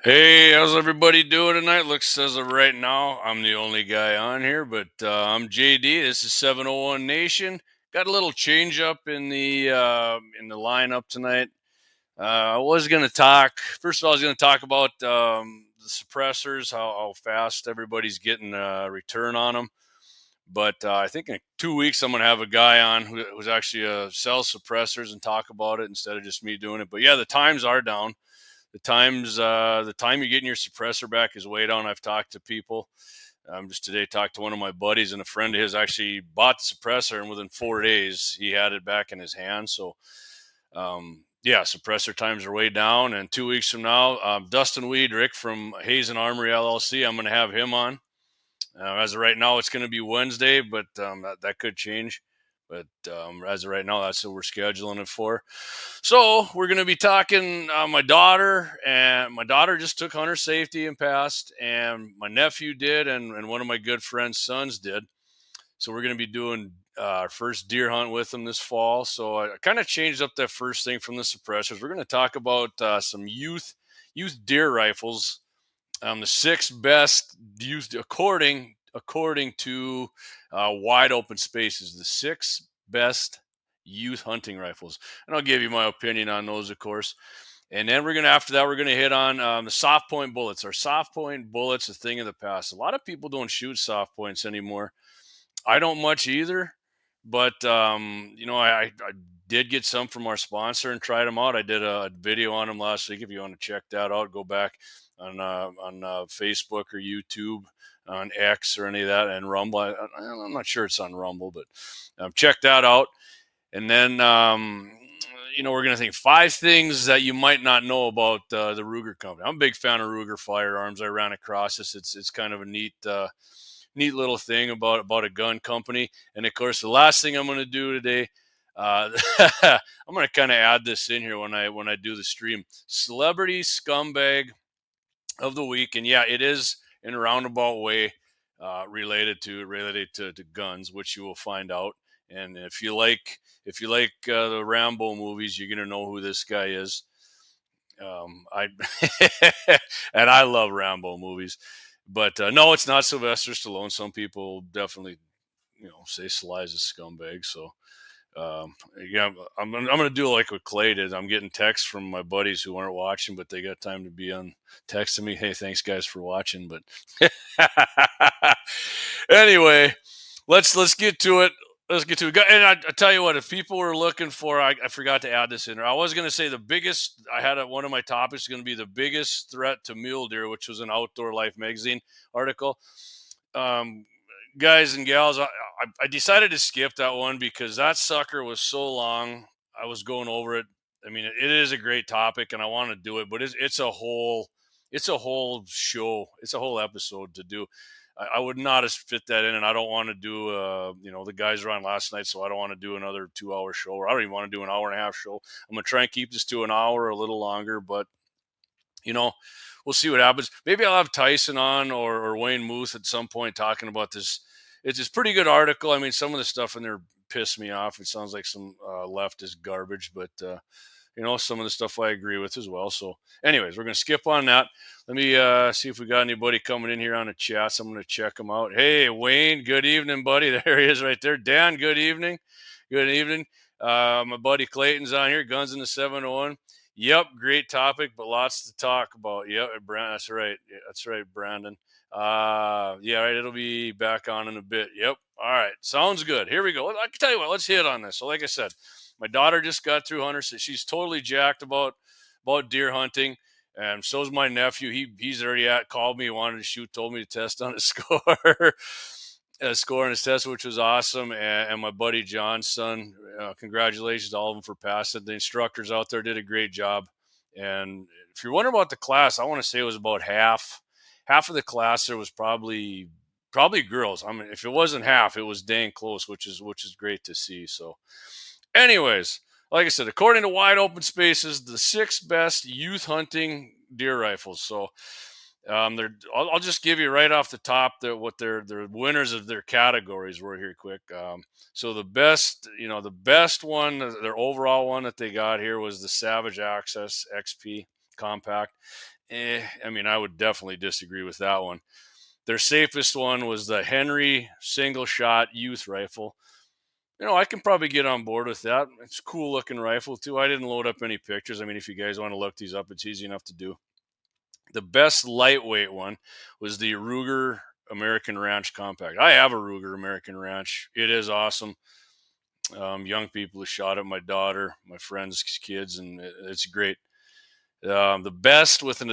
Hey, how's everybody doing tonight? Looks as of right now, I'm the only guy on here, but I'm JD. This is 701 Nation. Got a little change up in the lineup tonight. I was going to talk. First of all, I was going to talk about the suppressors, how fast everybody's getting a return on them. But I think in 2 weeks, I'm going to have a guy on who's actually sells suppressors and talk about it instead of just me doing it. But yeah, the times are down. The time you're getting your suppressor back is way down. I've talked to people. Just today talked to one of my buddies, and a friend of his actually bought the suppressor, and within 4 days he had it back in his hand. So yeah, suppressor times are way down. And 2 weeks from now, Dustin Weedrick from Hazen Armory LLC, I'm going to have him on. As of right now, it's going to be Wednesday, but that could change. But as of right now, that's what we're scheduling it for. So we're going to be talking. My daughter just took hunter safety and passed, and my nephew did, and one of my good friend's sons did. So we're going to be doing our first deer hunt with them this fall. So I kind of changed up that first thing from the suppressors. We're going to talk about some youth deer rifles, the six best used according to wide open spaces. The six best youth hunting rifles, and I'll give you my opinion on those, of course. And then after that we're gonna hit on the soft point bullets. Our soft point bullets, a thing of the past. A lot of people don't shoot soft points anymore. I don't much either, but I did get some from our sponsor and tried them out. I did a video on them last week. If you want to check that out, go back on Facebook or YouTube, on X or any of that, and Rumble. I'm not sure it's on Rumble, but check that out. And then we're going to think five things that you might not know about the Ruger company. I'm a big fan of Ruger firearms. I ran across this. It's kind of a neat little thing about a gun company. And of course, the last thing I'm going to do today, I'm going to kind of add this in here when I do the stream. Celebrity scumbag of the week, and yeah, it is in a roundabout way related to guns, which you will find out. And if you like the Rambo movies, you're gonna know who this guy is. I and I love Rambo movies, but no, it's not Sylvester Stallone. Some people definitely, say Sly's a scumbag. So yeah, I'm going to do like what Clay did. I'm getting texts from my buddies who aren't watching, but they got time to be on texting me. Hey, thanks guys for watching. But anyway, let's get to it. Let's get to it. And I tell you what, if people were looking for, I forgot to add this in there. I was going to say the biggest. I had one of my topics going to be the biggest threat to mule deer, which was an Outdoor Life magazine article. Um, Guys and gals, I decided to skip that one because that sucker was so long. I was going over it. I mean, it is a great topic, and I want to do it, but it's a whole show. It's a whole episode to do. I would not have fit that in, and I don't want to do. The guys were on last night, so I don't want to do another 2 hour show, or I don't even want to do an hour and a half show. I'm gonna try and keep this to an hour, a little longer, but you know, we'll see what happens. Maybe I'll have Tyson on or Wayne Muth at some point talking about this. It's a pretty good article. I mean, some of the stuff in there pissed me off. It sounds like some leftist garbage, but some of the stuff I agree with as well. So, anyways, we're gonna skip on that. Let me see if we got anybody coming in here on the chat. So I'm gonna check them out. Hey, Wayne, good evening, buddy. There he is, right there. Dan, good evening. Good evening. My buddy Clayton's on here. Guns in the 701. Yep, great topic, but lots to talk about. Yep, Brandon, that's right. Yeah, that's right, Brandon. Yeah, right. It'll be back on in a bit. Yep. All right. Sounds good. Here we go. I can tell you what. Let's hit on this. So, like I said, my daughter just got through hunter. So she's totally jacked about deer hunting, and so's my nephew. He's already called me, wanted to shoot, told me to test on his score. Score on his test, which was awesome. And my buddy John's son, congratulations to all of them for passing. The instructors out there did a great job. And if you're wondering about the class, I want to say it was about half of the class there was probably girls. I mean, if it wasn't half, it was dang close, which is great to see. So, anyways, like I said, according to Wide Open Spaces, the six best youth hunting deer rifles. So I'll just give you right off the top what their winners of their categories were here quick. So the best one, their overall one that they got here was the Savage Access XP Compact, I mean, I would definitely disagree with that one. Their safest one was the Henry single shot youth rifle. I can probably get on board with that. It's a cool looking rifle too. I didn't load up any pictures. I mean, if you guys want to look these up, it's easy enough to do. The best lightweight one was the Ruger American Ranch Compact. I have a Ruger American Ranch. It is awesome. Young people have shot it. My daughter, my friends' kids, and it's great. The best with an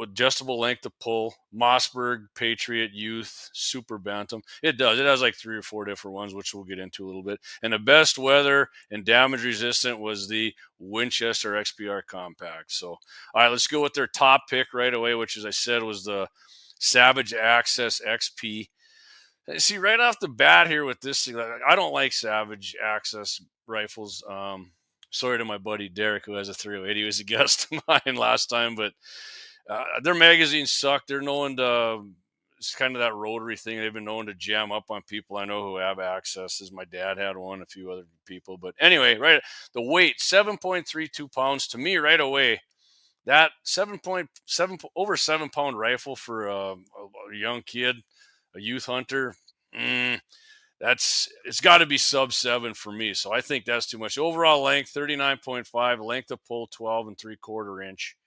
adjustable length of pull, Mossberg Patriot Youth Super Bantam. It does. It has like 3 or 4 different ones, which we'll get into a little bit. And the best weather and damage resistant was the Winchester XPR Compact. So, all right, let's go with their top pick right away, which, as I said, was the Savage Access XP. See, right off the bat here with this thing, I don't like Savage Access rifles. Sorry to my buddy Derek, who has a 308. He was a guest of mine last time, but their magazines suck. They're known to, it's kind of that rotary thing. They've been known to jam up on people I know who have accesses. My dad had one, a few other people. But anyway, right, the weight, 7.32 pounds. To me, right away, that 7.7, over 7 pound rifle for a young kid, a youth hunter, it's got to be sub 7 for me. So I think that's too much. Overall length 39.5, length of pull 12 3/4 inch.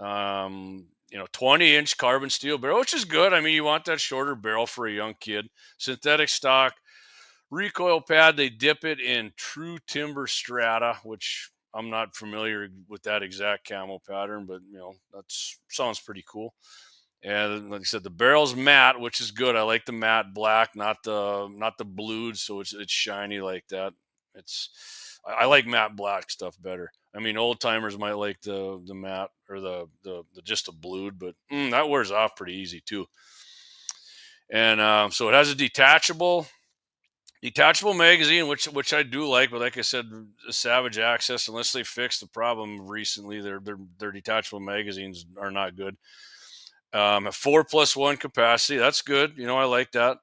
20-inch carbon steel barrel, which is good. I mean, you want that shorter barrel for a young kid. Synthetic stock recoil pad. They dip it in true timber strata, which I'm not familiar with that exact camo pattern, but that sounds pretty cool. And like I said, the barrel's matte, which is good. I like the matte black, not the blued, so it's shiny like that. I like matte black stuff better. I mean, old timers might like the matte or the just the blued, but that wears off pretty easy too. And so it has a detachable magazine, which I do like, but like I said, the Savage Access, unless they fixed the problem recently, their detachable magazines are not good. A 4+1 capacity. That's good. I like that.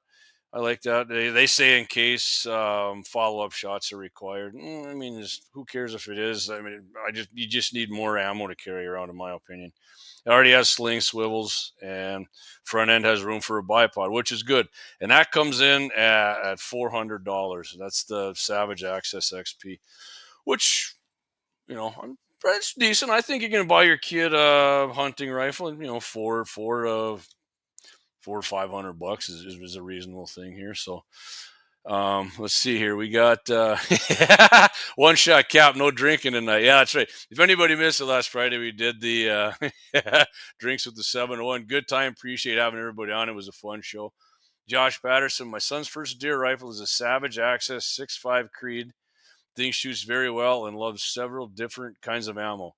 They say in case follow-up shots are required. I mean, who cares if it is? I mean, you just need more ammo to carry around, in my opinion. It already has sling swivels, and front end has room for a bipod, which is good. And that comes in at $400. That's the Savage Access XP, which it's decent. I think you can buy your kid a hunting rifle, four or $500 is a reasonable thing here. So let's see here. We got one shot cap, no drinking tonight. Yeah, that's right. If anybody missed it last Friday, we did the drinks with the 701. Good time. Appreciate having everybody on. It was a fun show. Josh Patterson, my son's first deer rifle is a Savage Access 6.5 Creed. Thing shoots very well and loves several different kinds of ammo.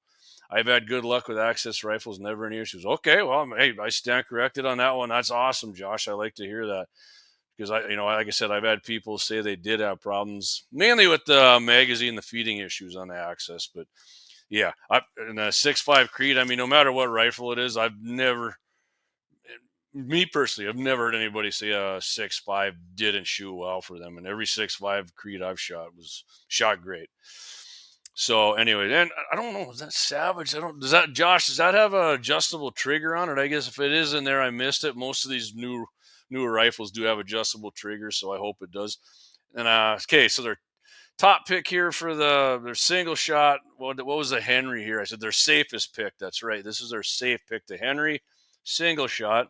I've had good luck with access rifles, never any issues. Okay, well, hey, I stand corrected on that one. That's awesome, Josh. I like to hear that because like I said, I've had people say they did have problems, mainly with the magazine, the feeding issues on the access. But yeah, in a 6.5 Creed, I mean, no matter what rifle it is, me personally, I've never heard anybody say a 6.5 didn't shoot well for them, and every 6.5 Creed I've shot was shot great. So anyway, and I don't know, is that Savage? Josh, does that have an adjustable trigger on it? I guess if it is in there, I missed it. Most of these newer rifles do have adjustable triggers, so I hope it does. And okay, so their top pick here for their single shot. What was the Henry here? I said their safest pick. That's right. This is their safe pick, the Henry single shot.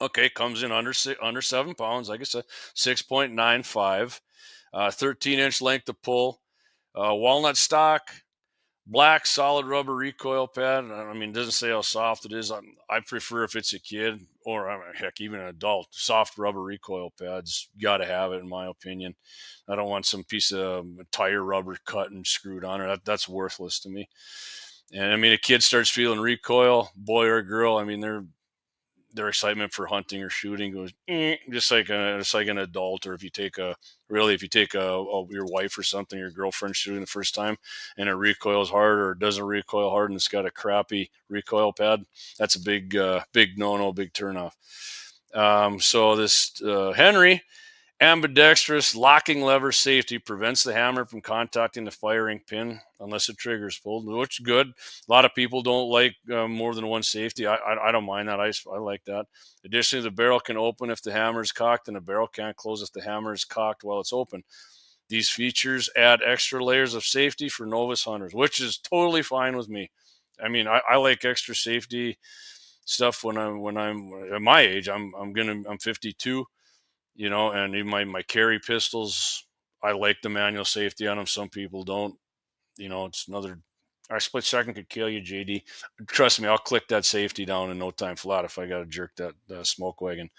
Okay, comes in under 7 pounds, like I said, 6.95, 13-inch length of pull, walnut stock, black solid rubber recoil pad. I mean, it doesn't say how soft it is. I prefer if it's a kid or heck, even an adult, soft rubber recoil pads. Got to have it, in my opinion. I don't want some piece of tire rubber cut and screwed on it. That's worthless to me. And I mean, a kid starts feeling recoil, boy or girl. I mean, their excitement for hunting or shooting goes just like an adult, or if you take your wife or something, your girlfriend shooting the first time, and it recoils hard or it doesn't recoil hard and it's got a crappy recoil pad, that's a big no-no, big turnoff. So this Henry, Ambidextrous locking lever safety prevents the hammer from contacting the firing pin unless the trigger is pulled, which is good. A lot of people don't like more than one safety. I don't mind that. I like that. Additionally, the barrel can open if the hammer is cocked, and the barrel can't close if the hammer is cocked while it's open. These features add extra layers of safety for novice hunters, which is totally fine with me. I mean, I like extra safety stuff when I'm at my age. I'm 52, and even my carry pistols, I like the manual safety on them. Some people don't. It's another. Our split second could kill you, JD. Trust me, I'll click that safety down in no time flat if I got to jerk that smoke wagon.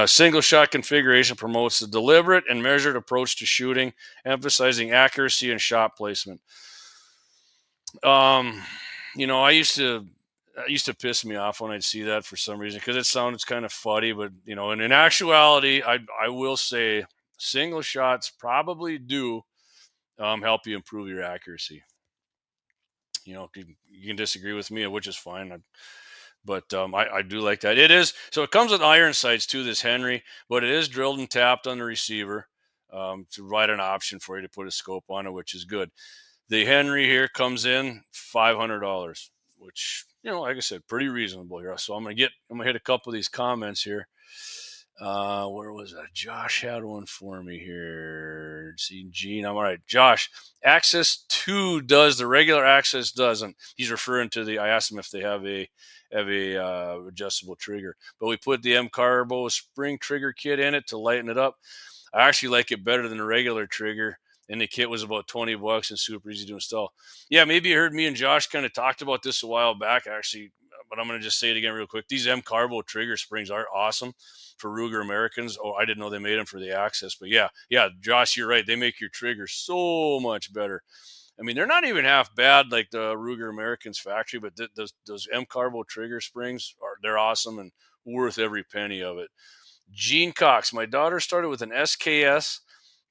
Single shot configuration promotes the deliberate and measured approach to shooting, emphasizing accuracy and shot placement. Um, I used to piss me off when I'd see that for some reason because it sounds kind of funny, but and in actuality, I will say single shots probably do help you improve your accuracy. You can disagree with me, which is fine. But I do like that. It is so. It comes with iron sights too. This Henry, but it is drilled and tapped on the receiver to provide an option for you to put a scope on it, which is good. The Henry here comes in $500, which like I said, pretty reasonable here. So I'm gonna hit a couple of these comments here. Where was that? Josh had one for me here. Let's see, Gene, I'm all right. Josh, Access 2 does, the regular Access doesn't. He's referring to I asked him if they have a adjustable trigger, but we put the M Carbo spring trigger kit in it to lighten it up. I actually like it better than the regular trigger, and the kit was about $20 and super easy to install. Yeah, maybe you heard me and Josh kind of talked about this a while back, actually, but I'm going to just say it again real quick. These M Carbo trigger springs are awesome for Ruger Americans. Oh, I didn't know they made them for the Access, but yeah, Josh, you're right. They make your trigger so much better. I mean, they're not even half bad like the Ruger Americans factory, but those M Carbo trigger springs they're awesome and worth every penny of it. Gene Cox, my daughter started with an SKS.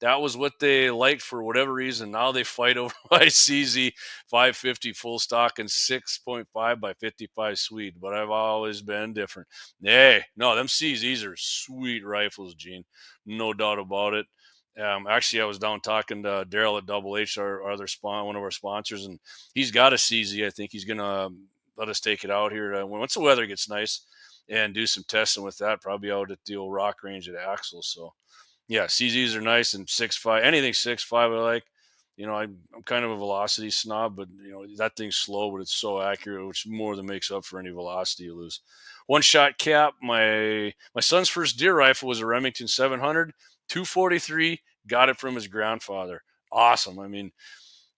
That was what they liked for whatever reason. Now they fight over my CZ 550 full stock and 6.5 by 55 Swede, but I've always been different. Hey, no, them CZs are sweet rifles, Gene. No doubt about it. Actually, I was down talking to Daryl at Double H, our other one of our sponsors, and he's got a CZ. I think he's gonna let us take it out here once the weather gets nice and do some testing with that. Probably out at the old rock range at Axel. So yeah, CZs are nice, and 6.5, anything 6.5 I like. I'm kind of a velocity snob, but that thing's slow, but it's so accurate, which more than makes up for any velocity you lose. One shot cap. My son's first deer rifle was a Remington 700, 243. Got it from his grandfather. Awesome. I mean,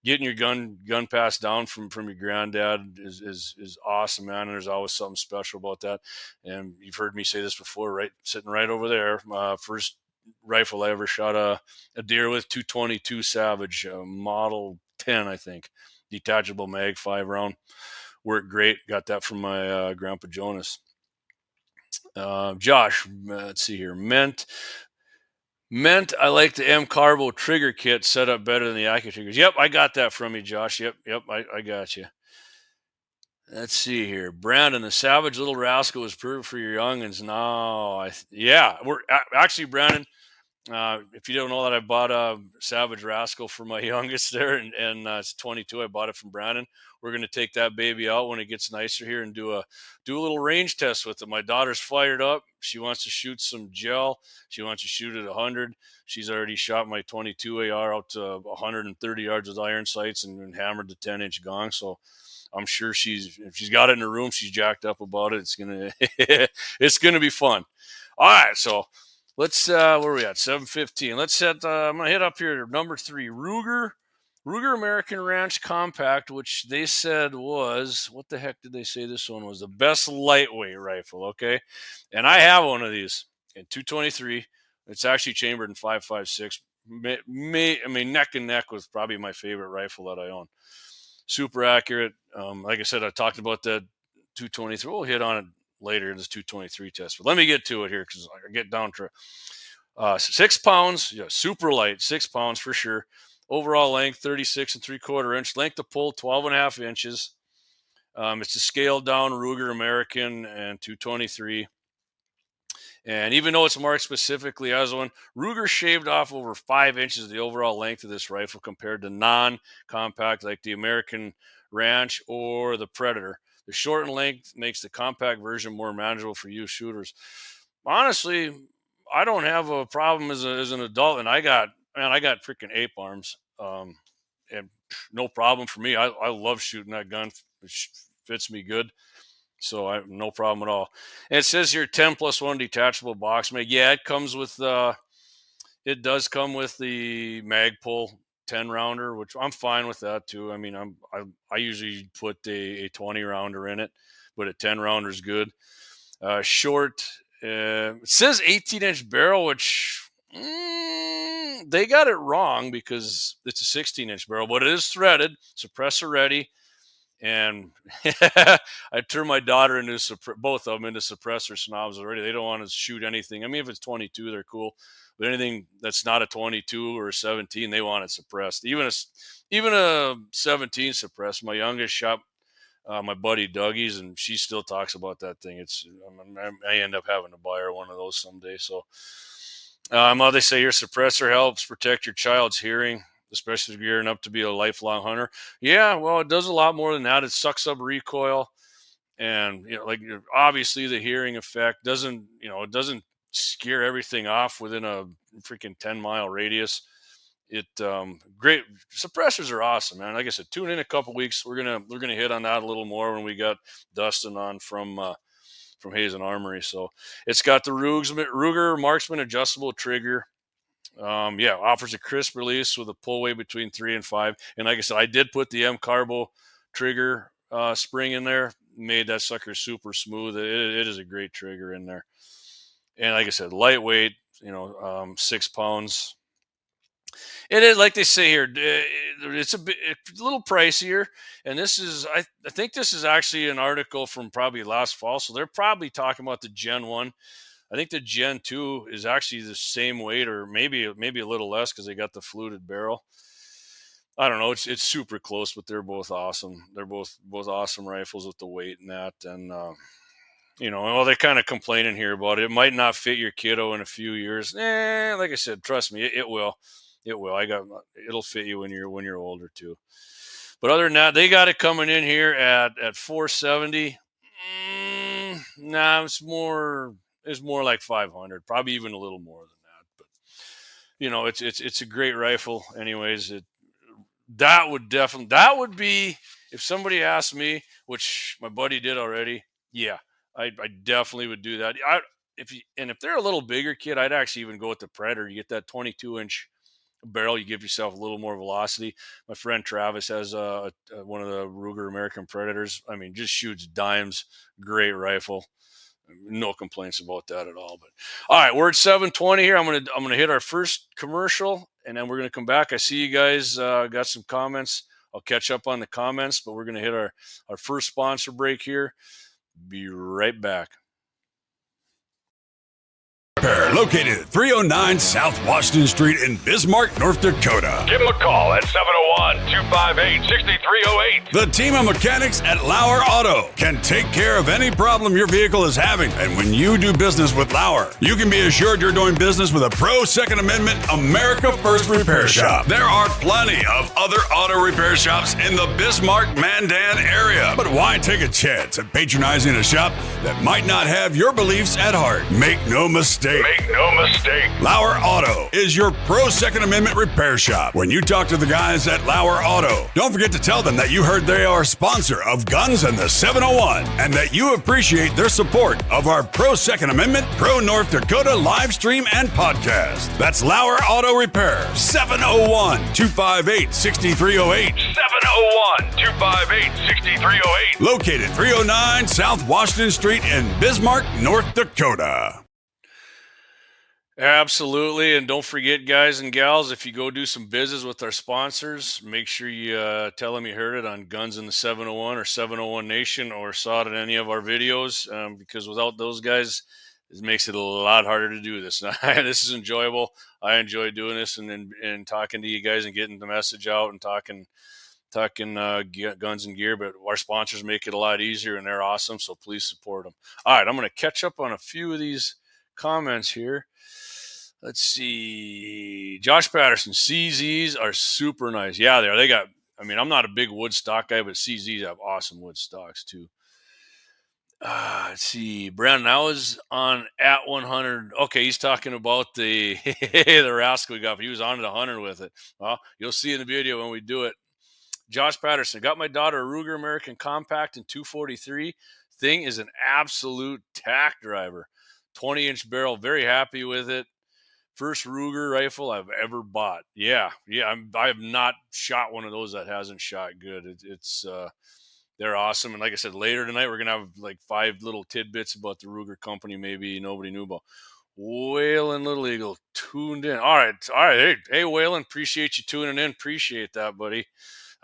getting your gun passed down from your granddad is awesome, man. And there's always something special about that. And you've heard me say this before, right? Sitting right over there, first rifle I ever shot a deer with, 222 Savage, model 10, I think, detachable mag, 5 round, worked great. Got that from my grandpa Jonas. Josh, let's see here, Meant I like the M Carbo trigger kit set up better than the Aki triggers. Yep, I got that from you, Josh. Yep, I got you. Let's see here. Brandon, the Savage Little Rascal was perfect for your youngins. No, we're actually, Brandon. If you don't know that, I bought a Savage Rascal for my youngest there, and it's 22. I bought it from Brandon. We're going to take that baby out when it gets nicer here and do a little range test with it. My daughter's fired up. She wants to shoot some gel. She wants to shoot at 100. She's already shot my 22 AR out to 130 yards with iron sights and hammered the 10-inch gong. So I'm sure if she's got it in her room, she's jacked up about it. It's gonna be fun. All right, so let's where are we at? 7:15. Let's set. I'm gonna hit up here number 3, Ruger American Ranch Compact, which they said was, what the heck did they say this one was? The best lightweight rifle. Okay, and I have one of these in 223. It's actually chambered in 5.56. I mean, neck and neck with probably my favorite rifle that I own. Super accurate. Like I said, I talked about the 223. We'll hit on it later in this 223 test, but let me get to it here because I get down to 6 pounds. Yeah, super light, 6 pounds for sure. Overall length 36.75 inch. Length of pull 12.5 inches. It's a scaled down Ruger American and 223. And even though it's marked specifically as one, Ruger shaved off over 5 inches of the overall length of this rifle compared to non-compact like the American Ranch or the Predator. The shortened length makes the compact version more manageable for youth shooters. Honestly, I don't have a problem as an adult, and I got freaking ape arms, and no problem for me. I love shooting that gun. It fits me good. So I have no problem at all. And it says here 10+1 detachable box mag. Yeah, it comes with it does come with the Magpul 10 rounder, which I'm fine with that too. I mean, I usually put a 20 rounder in it, but a 10 rounder is good. Short. It says 18-inch barrel, which they got it wrong because it's a 16-inch barrel, but it is threaded, suppressor ready. And I turned my daughter into both of them into suppressor snobs already. They don't want to shoot anything. I mean, if it's 22, they're cool, but anything that's not a 22 or a 17, they want it suppressed. Even a 17 suppressed. My youngest shot my buddy Dougie's, and she still talks about that thing. I end up having to buy her one of those someday. So, they say your suppressor helps protect your child's hearing, especially if you're gearing up to be a lifelong hunter. Yeah, well, it does a lot more than that. It sucks up recoil, and obviously the hearing effect doesn't scare everything off within a freaking 10-mile radius. It great suppressors are awesome, man. Like I said, tune in a couple weeks. We're gonna hit on that a little more when we got Dustin on from Hazen Armory. So it's got the Ruger Marksman adjustable trigger. Offers a crisp release with a pull weight between 3 and 5. And like I said, I did put the M Carbo trigger spring in there. Made that sucker super smooth. It is a great trigger in there. And like I said, lightweight. 6 pounds. It is like they say here. It's a little pricier, and this is I think this is actually an article from probably last fall. So they're probably talking about the Gen 1. I think the Gen 2 is actually the same weight, or maybe a little less because they got the fluted barrel. I don't know. It's super close, but they're both awesome. They're both awesome rifles with the weight and that. And they're kind of complaining here about it. It might not fit your kiddo in a few years. Like I said, trust me, it will. It will. It'll fit you when you're older too. But other than that, they got it coming in here at $470. Nah, it's more like 500, probably even a little more than that. But it's a great rifle. Anyways, that would be, if somebody asked me, which my buddy did already. Yeah, I definitely would do that. If they're a little bigger kid, I'd actually even go with the Predator. You get that 22-inch barrel, you give yourself a little more velocity. My friend Travis has one of the Ruger American Predators. I mean, just shoots dimes. Great rifle. No complaints about that at all. But all right, we're at 7:20 here. I'm gonna hit our first commercial, and then we're gonna come back. I see you guys got some comments. I'll catch up on the comments, but we're gonna hit our first sponsor break here. Be right back. Located at 309 South Washington Street in Bismarck, North Dakota. Give them a call at 701-258-6308. The team of mechanics at Lauer Auto can take care of any problem your vehicle is having. And when you do business with Lauer, you can be assured you're doing business with a pro Second Amendment America First repair shop. There are plenty of other auto repair shops in the Bismarck-Mandan area. But why take a chance at patronizing a shop that might not have your beliefs at heart? Make no mistake. Lauer Auto is your pro Second Amendment repair shop. When you talk to the guys at Lauer Auto, don't forget to tell them that you heard they are a sponsor of Guns and the 701 and that you appreciate their support of our pro Second Amendment, pro North Dakota live stream and podcast. That's Lauer Auto Repair, 701-258-6308. 701-258-6308. Located 309 South Washington Street in Bismarck, North Dakota. Absolutely. And don't forget, guys and gals, if you go do some business with our sponsors, make sure you tell them you heard it on Guns in the 701 or 701Nation or saw it in any of our videos, because without those guys, it makes it a lot harder to do this. This is enjoyable. I enjoy doing this and talking to you guys and getting the message out and talking guns and gear, but our sponsors make it a lot easier and they're awesome. So please support them. All right. I'm going to catch up on a few of these comments here. Let's see. Josh Patterson, CZs are super nice. Yeah, they are. They got, I mean, I'm not a big wood stock guy, but CZs have awesome wood stocks too. Let's see. Brandon, I was on at 100. Okay, he's talking about the the rascal we got. He was on at 100 with it. Well, you'll see in the video when we do it. Josh Patterson, got my daughter a Ruger American Compact in 243. Thing is an absolute tack driver. 20-inch barrel. Very happy with it. First Ruger rifle I've ever bought. Yeah. I have not shot one of those that hasn't shot good. It's they're awesome. And like I said, later tonight we're gonna have like 5 little tidbits about the Ruger company maybe nobody knew about. Whalen Little Eagle tuned in. All right. Hey, Whalen, appreciate you tuning in. Appreciate that, buddy.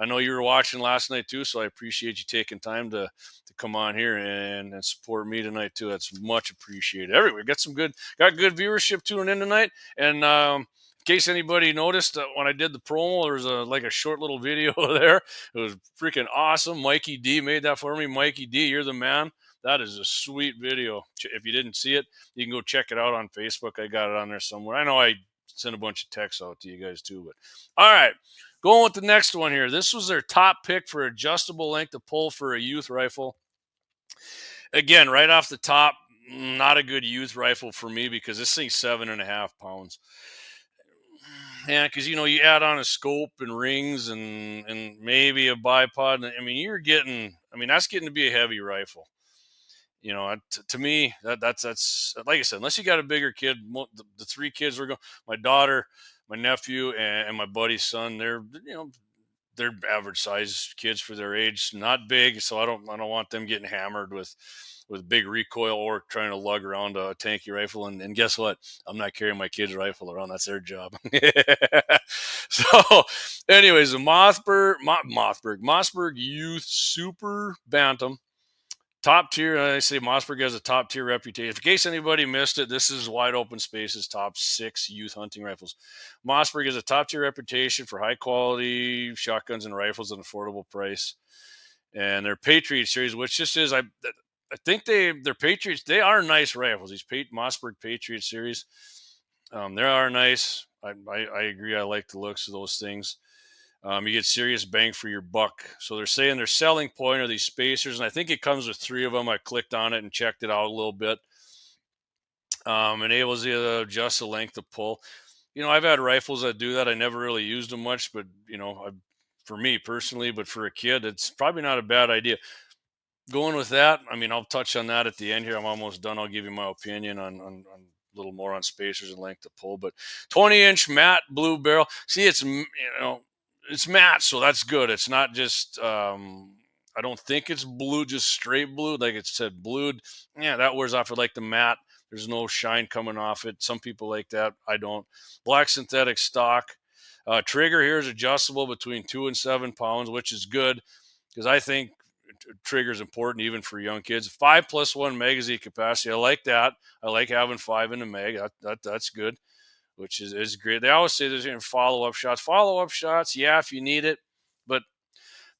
I know you were watching last night too, so I appreciate you taking time to come on here and support me tonight too. That's much appreciated. Everywhere got good viewership tuning in tonight. And in case anybody noticed when I did the promo, there was a short little video there. It was freaking awesome. Mikey D made that for me. Mikey D, you're the man. That is a sweet video. If you didn't see it, you can go check it out on Facebook. I got it on there somewhere. I know I sent a bunch of texts out to you guys too, but all right. Going with the next one here. This was their top pick for adjustable length of pull for a youth rifle. Again, right off the top, not a good youth rifle for me because this thing's 7.5 pounds. Yeah, because you add on a scope and rings and maybe a bipod. I mean, that's getting to be a heavy rifle. To me, that's like I said. Unless you got a bigger kid, the 3 kids we're going, my daughter, my nephew, and my buddy's son. They're average size kids for their age, not big. So I don't want them getting hammered with big recoil or trying to lug around a tanky rifle. And guess what? I'm not carrying my kid's rifle around. That's their job. So, anyways, the Mossberg Youth Super Bantam. Top tier. I say Mossberg has a top tier reputation. In case anybody missed it, this is Wide Open Space's top 6 youth hunting rifles. Mossberg has a top tier reputation for high quality shotguns and rifles at an affordable price. And their Patriot series, which just is, I think their Patriots, they are nice rifles. These Mossberg Patriot series, they are nice. I agree. I like the looks of those things. You get serious bang for your buck. So they're saying their selling point are these spacers, and I think it comes with 3 of them. I clicked on it and checked it out a little bit. Enables you to adjust the length of pull. I've had rifles that do that. I never really used them much, but for me personally, but for a kid, it's probably not a bad idea. Going with that, I'll touch on that at the end here. I'm almost done. I'll give you my opinion on a little more on spacers and length of pull. But 20-inch matte blue barrel. See, it's matte, so that's good. It's not just, I don't think it's blue, just straight blue. Like it said, blued. Yeah, that wears off. I like the matte. There's no shine coming off it. Some people like that. I don't. Black synthetic stock. Trigger here is adjustable between 2 and 7 pounds, which is good because I think trigger is important even for young kids. 5+1 magazine capacity. I like that. I like having 5 in the mag. That's good, which is great. They always say there's follow-up shots. Follow-up shots, yeah, if you need it. But,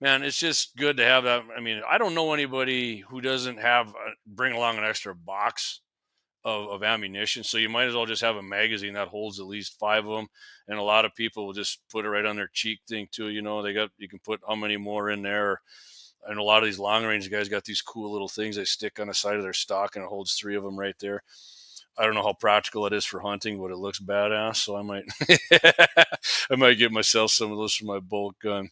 man, it's just good to have that. I don't know anybody who doesn't bring along an extra box of ammunition. So you might as well just have a magazine that holds at least 5 of them. And a lot of people will just put it right on their cheek thing, too. You can put how many more in there. And a lot of these long-range guys got these cool little things they stick on the side of their stock, and it holds 3 of them right there. I don't know how practical it is for hunting, but it looks badass. So I might, I might get myself some of those for my bolt gun.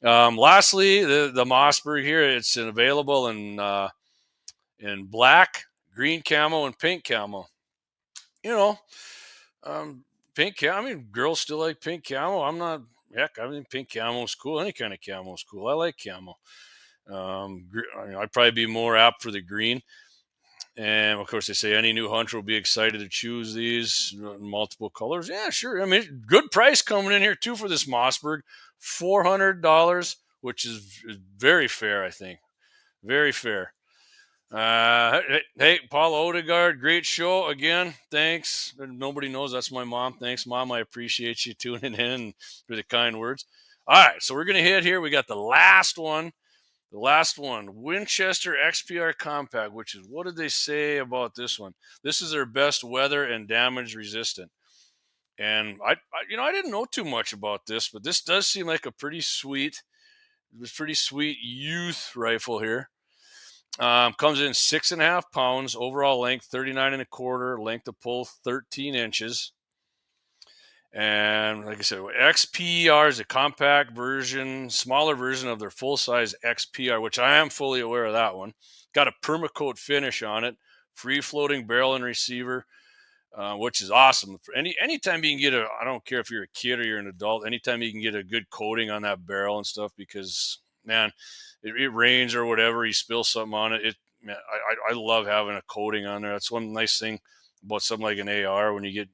Lastly, the Mossberg here, it's available in black, green camo, and pink camo. Pink camo. Girls still like pink camo. I think pink camo is cool. Any kind of camo is cool. I like camo. I'd probably be more apt for the green. And of course, they say any new hunter will be excited to choose these in multiple colors. Yeah, sure. Good price coming in here too for this Mossberg, $400, which is very fair. I think very fair. Hey, Paul Odegaard, great show again. Thanks. Nobody knows that's my mom. Thanks, Mom. I appreciate you tuning in for the kind words. All right, so we're gonna hit here. We got the last one. The last one, Winchester XPR Compact, which is, what did they say about this one? This is their best weather and damage resistant. And I didn't know too much about this, but this does seem like a pretty sweet youth rifle here. Comes in 6.5 pounds, overall length 39 1/4, length of pull 13 inches. And like I said, XPR is a compact version, smaller version of their full size XPR, which I am fully aware of that one. Got a permacoat finish on it, free floating barrel and receiver, which is awesome. Anytime you can get I don't care if you're a kid or you're an adult, anytime you can get a good coating on that barrel and stuff, because man, it rains or whatever, you spill something on it. Man, I love having a coating on there. That's one nice thing about something like an AR. When you get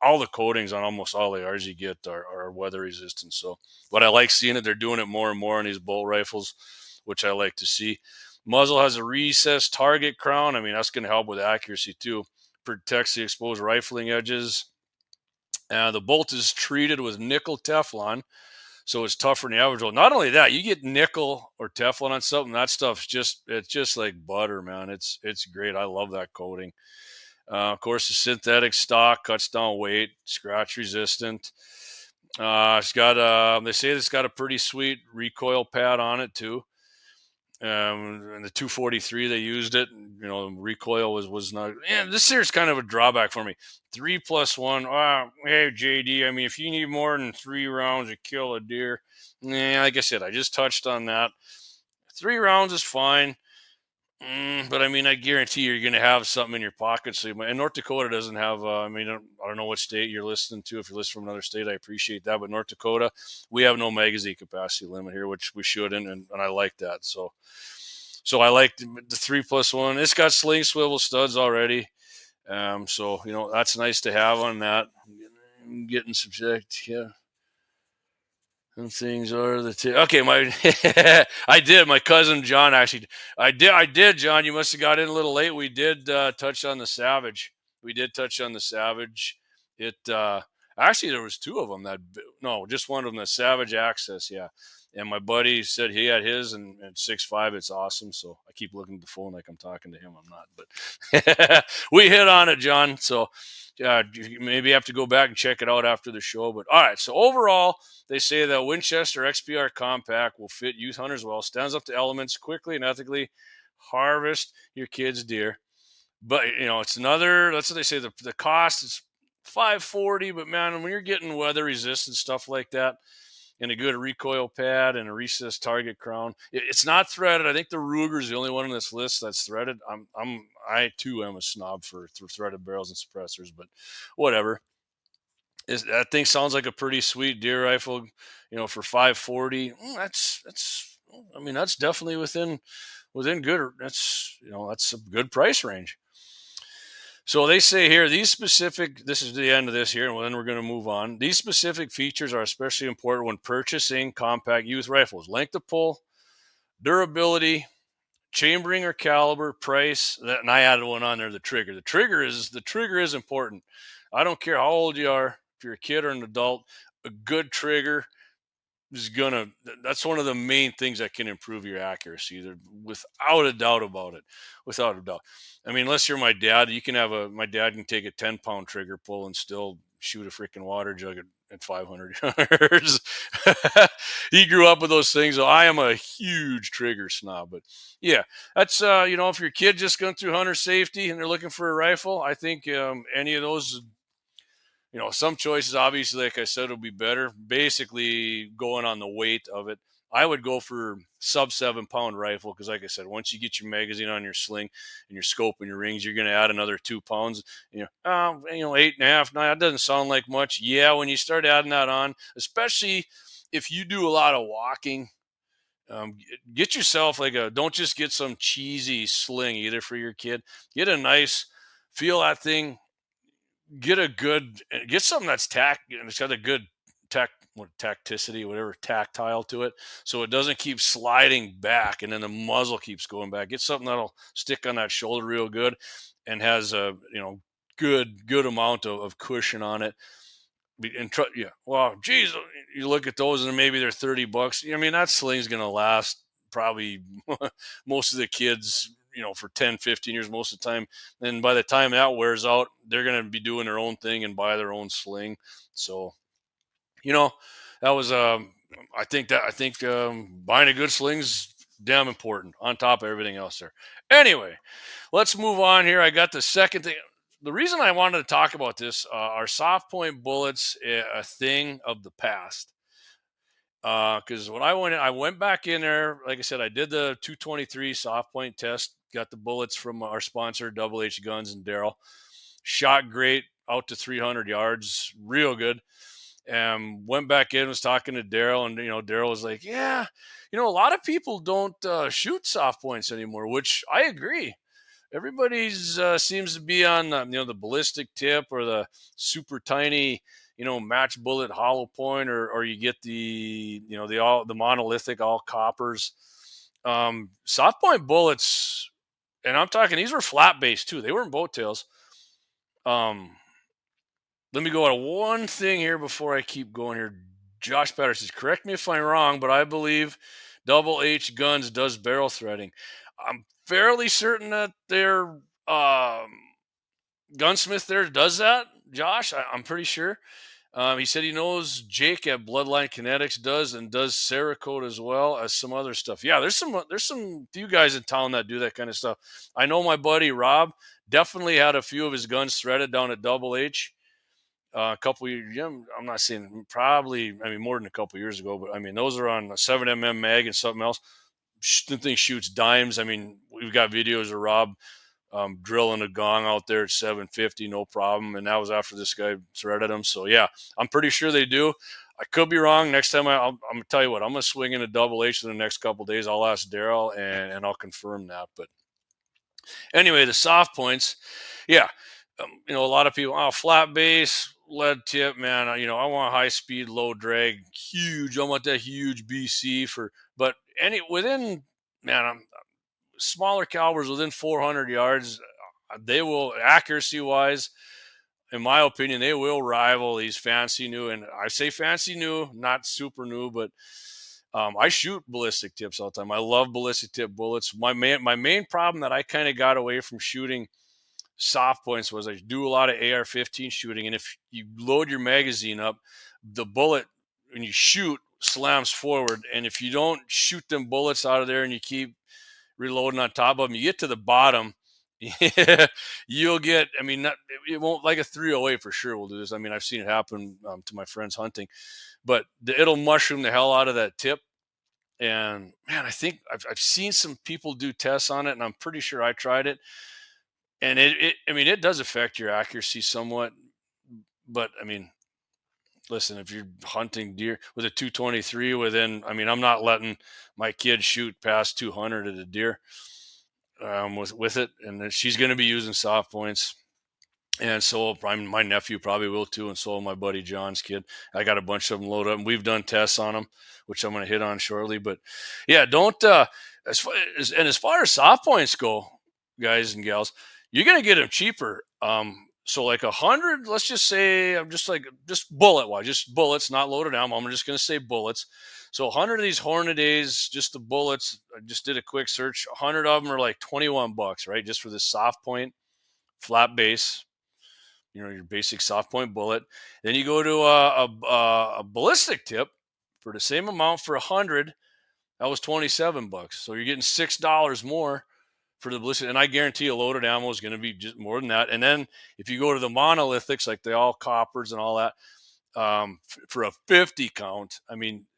all the coatings on almost all ARs you get are weather resistant. So, but I like seeing it. They're doing it more and more on these bolt rifles, which I like to see. Muzzle has a recessed target crown. I mean, that's going to help with accuracy too. Protects the exposed rifling edges. The bolt is treated with nickel Teflon, so it's tougher than the average bolt. Not only that, you get nickel or Teflon on something, that stuff's it's just like butter, man. It's great. I love that coating. Of course, the synthetic stock cuts down weight, scratch resistant. It's got they say it's got a pretty sweet recoil pad on it too. And the 243 they used it. Recoil was not. And this here's kind of a drawback for me. 3+1. Hey JD, I mean, if you need more than 3 rounds to kill a deer, like I said, I just touched on that. 3 rounds is fine. But I mean, I guarantee you're going to have something in your pocket. And North Dakota doesn't have. I don't know what state you're listening to. If you're listening from another state, I appreciate that. But North Dakota, we have no magazine capacity limit here, which we shouldn't, and I like that. So I like the 3+1. It's got sling swivel studs already. So that's nice to have on that. I'm getting subject, yeah. Some things are okay. I did. My cousin John actually. I did. John, you must have got in a little late. We did touch on the Savage. We did touch on the Savage. It actually there was 2 of them. Just one of them. The Savage Access. Yeah. And my buddy said he had his, and 6.5. It's awesome. So I keep looking at the phone like I'm talking to him. I'm not, but we hit on it, John. So you maybe have to go back and check it out after the show. But all right. So overall, they say that Winchester XPR Compact will fit youth hunters well, stands up to elements, quickly and ethically harvest your kids' deer. But it's another. That's what they say. The cost is $540. But man, when you're getting weather resistant stuff like that, and a good recoil pad and a recessed target crown, it's not threaded. I think the Ruger is the only one on this list that's threaded. I too am a snob for threaded barrels and suppressors, but whatever. That thing sounds like a pretty sweet deer rifle, for $540. That's definitely within good. That's a good price range. So they say here, this is the end of this here, and then we're going to move on. These specific features are especially important when purchasing compact youth rifles. Length of pull, durability, chambering or caliber, price. And I added one on there, the trigger. The trigger is important. I don't care how old you are, if you're a kid or an adult, a good trigger that's one of the main things that can improve your accuracy, without a doubt about it. Without a doubt. I mean, unless you're my dad, my dad can take a 10-pound trigger pull and still shoot a freaking water jug at 500 yards. He grew up with those things. So I am a huge trigger snob, but yeah, that's, if your kid just going through hunter safety and they're looking for a rifle, I think any of those, some choices, obviously, like I said, will be better. Basically, going on the weight of it, I would go for sub 7-pound rifle because, like I said, once you get your magazine on your sling and your scope and your rings, you're going to add another 2 pounds. 8.5. No, that doesn't sound like much. Yeah, when you start adding that on, especially if you do a lot of walking, get yourself don't just get some cheesy sling either for your kid. Get a nice, feel that thing. Get something that's it's got a good tacticity, whatever, tactile to it, so it doesn't keep sliding back and then the muzzle keeps going back. Get something that'll stick on that shoulder real good and has a good amount of cushion on it. Well, geez, you look at those and maybe they're $30. That sling's gonna last probably most of the kids, for 10, 15 years most of the time. And by the time that wears out, they're going to be doing their own thing and buy their own sling. So, that was I think buying a good sling's damn important on top of everything else there. Anyway, let's move on here. I got the second thing. The reason I wanted to talk about this are soft point bullets a thing of the past. Because when I went back in there. Like I said, I did the 223 soft point test. Got the bullets from our sponsor, Double H Guns and Daryl. Shot great, out to 300 yards, real good. And went back in, was talking to Daryl, and Daryl was like, "Yeah, a lot of people don't shoot soft points anymore," which I agree. Everybody's seems to be on the ballistic tip or the super tiny match bullet hollow point, or you get the monolithic all coppers. Soft point bullets, and I'm talking these were flat based too. They weren't boat tails. Let me go on one thing here before I keep going here. Josh Patterson, correct me if I'm wrong, but I believe Double H Guns does barrel threading. I'm fairly certain that their gunsmith there does that. Josh, I'm pretty sure. He said he knows Jake at Bloodline Kinetics does, and does Cerakote as well as some other stuff. Yeah, there's some few guys in town that do that kind of stuff. I know my buddy Rob definitely had a few of his guns threaded down at Double H. A couple years, I'm not saying probably, more than a couple years ago, but those are on a 7mm mag and something else. The thing shoots dimes. We've got videos of Rob drilling a gong out there at 750, no problem. And that was after this guy threaded them. So yeah, I'm pretty sure they do. I could be wrong. Next time I'm gonna tell you what, I'm gonna swing in a Double H in the next couple of days. I'll ask Daryl and I'll confirm that. But anyway, the soft points, yeah. A lot of people, flat base, lead tip, man. I want high speed, low drag, huge. I want that huge BC but within, man, smaller calibers within 400 yards, they will, accuracy wise, in my opinion, they will rival these fancy new. And I say fancy new, not super new, but I shoot ballistic tips all the time. I love ballistic tip bullets. My main problem that I kind of got away from shooting soft points was I do a lot of AR-15 shooting, and if you load your magazine up, the bullet when you shoot slams forward, and if you don't shoot them bullets out of there and you keep reloading on top of them, you get to the bottom, you'll get. It won't, like a 308 for sure will do this. I've seen it happen to my friends hunting, but it'll mushroom the hell out of that tip. And man, I think I've seen some people do tests on it, and I'm pretty sure I tried it. And it does affect your accuracy somewhat, but listen, if you're hunting deer with a 223 I'm not letting my kid shoot past 200 at a deer with it, and then she's going to be using soft points. And so my nephew probably will too, and so will my buddy John's kid. I got a bunch of them loaded up, and we've done tests on them, which I'm going to hit on shortly. But yeah, don't as far as soft points go, guys and gals, you're going to get them cheaper. So like 100, let's just say, I'm just bullet wise, just bullets, not loaded ammo. I'm just going to say bullets. So 100 of these Hornadays, just the bullets. I just did a quick search. 100 of them are like $21, right? Just for this soft point, flat base. Your basic soft point bullet. Then you go to a ballistic tip for the same amount for 100. That was $27. So you're getting $6 more for the ballistic, and I guarantee a loaded ammo is going to be just more than that. And then if you go to the monolithics, like the all coppers and all that, for a 50 count, a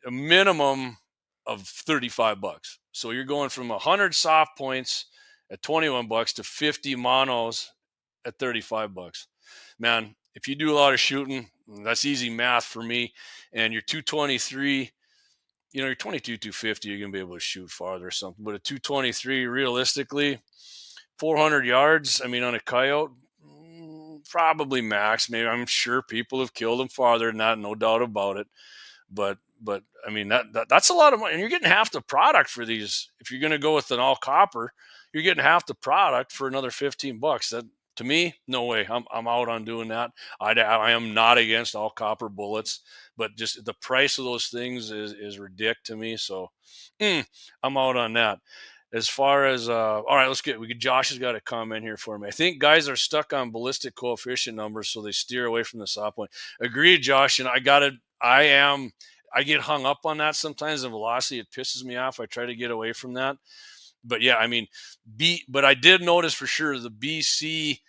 minimum of $35. So you're going from 100 soft points at $21 to 50 monos at $35. Man, if you do a lot of shooting, that's easy math for me. And your 223, your 22, 250, you're going to be able to shoot farther or something. But a 223, realistically, 400 yards, on a coyote, probably max. Maybe, I'm sure people have killed them farther than that, no doubt about it. But that's a lot of money. And you're getting half the product for these. If you're going to go with an all copper, you're getting half the product for another $15. To me, no way. I'm out on doing that. I am not against all copper bullets, but just the price of those things is ridiculous to me. So I'm out on that. As far as all right, Josh has got a comment here for me. I think guys are stuck on ballistic coefficient numbers, so they steer away from the soft point. Agreed, Josh, and I get hung up on that sometimes. The velocity, it pisses me off. I try to get away from that. But yeah, I mean, but I did notice for sure the BC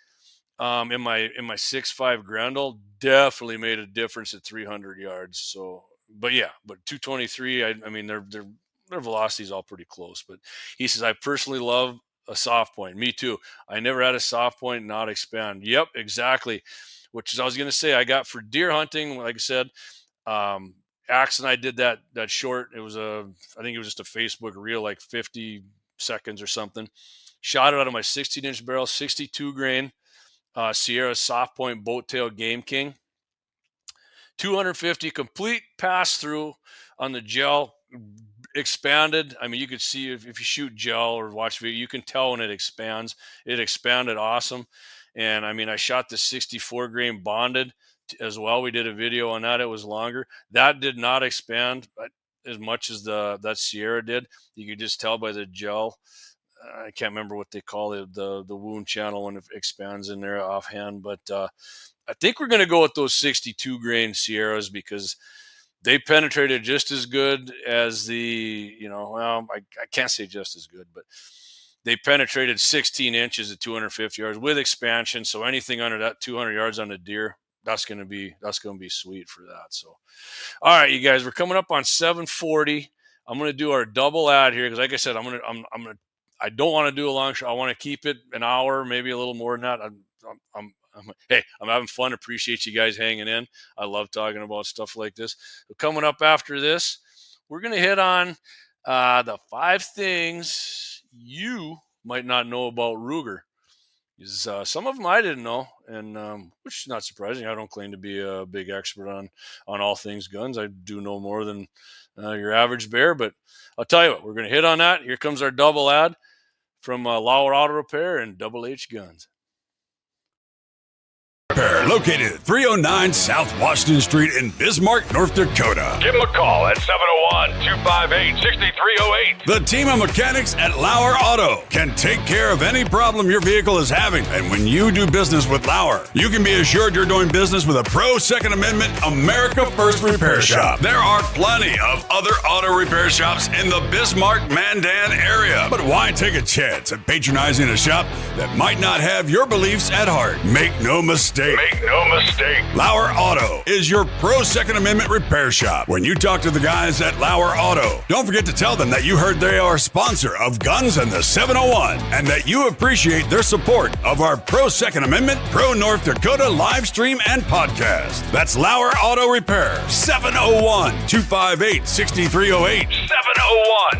in my 6.5 Grendel definitely made a difference at 300 yards. So, but yeah, but 223. I mean, their velocity is all pretty close. But he says, I personally love a soft point. Me too. I never had a soft point not expand. Yep, exactly. Which is I was going to say I got for deer hunting. Like I said, Axe and I did that short. It was I think it was just a Facebook reel, like 50 seconds or something. Shot it out of my 16-inch barrel, 62 grain. Sierra Soft Point Boat Tail Game King. 250 complete pass through on the gel, expanded. I mean, you could see if you shoot gel or watch video, you can tell when it expands. It expanded awesome. And I mean, I shot the 64 grain bonded as well. We did a video on that. It was longer. That did not expand as much as that Sierra did. You could just tell by the gel. I can't remember what they call it, the wound channel when it expands in there offhand. But I think we're going to go with those 62 grain Sierras because they penetrated just as good as I can't say just as good, but they penetrated 16 inches at 250 yards with expansion. So anything under that 200 yards on a deer, that's going to be sweet for that. So, all right, you guys, we're coming up on 740. I'm going to do our double ad here because, like I said, I don't want to do a long show. I want to keep it an hour, maybe a little more than that. Hey, I'm having fun. Appreciate you guys hanging in. I love talking about stuff like this. So coming up after this, we're going to hit on the 5 things you might not know about Ruger. Some of them I didn't know, and which is not surprising. I don't claim to be a big expert on all things guns. I do know more than your average bear, but I'll tell you what, we're going to hit on that. Here comes our double ad from Lauer Auto Repair and Double H Guns. Located at 309 South Washington Street in Bismarck, North Dakota. Give them a call at 701-258-6308. The team of mechanics at Lauer Auto can take care of any problem your vehicle is having. And when you do business with Lauer, you can be assured you're doing business with a pro Second Amendment America First repair shop. There are plenty of other auto repair shops in the Bismarck-Mandan area. But why take a chance at patronizing a shop that might not have your beliefs at heart? Make no mistake. Make no mistake. Lauer Auto is your pro Second Amendment repair shop. When you talk to the guys at Lauer Auto, don't forget to tell them that you heard they are a sponsor of Guns and the 701 and that you appreciate their support of our pro Second Amendment, pro North Dakota live stream and podcast. That's Lauer Auto Repair, 701-258-6308.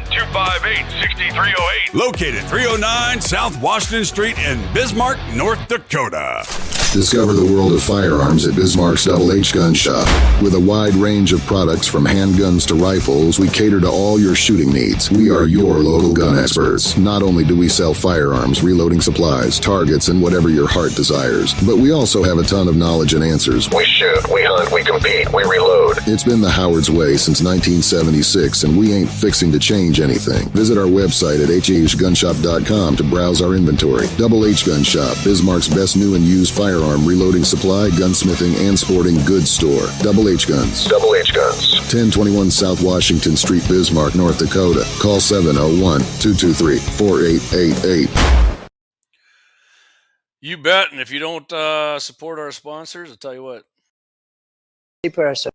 701-258-6308. Located 309 South Washington Street in Bismarck, North Dakota. Discover the world of firearms at Bismarck's Double H Gun Shop. With a wide range of products from handguns to rifles, we cater to all your shooting needs. We are your local gun experts. Not only do we sell firearms, reloading supplies, targets, and whatever your heart desires, but we also have a ton of knowledge and answers. We shoot, we hunt, we compete, we reload. It's been the Howard's way since 1976, and we ain't fixing to change anything. Visit our website at hhgunshop.com to browse our inventory. Double H Gun Shop, Bismarck's best new and used firearm reloading supply, gunsmithing, and sporting goods store. Double H Guns. Double H Guns. 1021 South Washington Street, Bismarck, North Dakota. Call 701-223-4888. You bet. And if you don't support our sponsors, I'll tell you what. Person.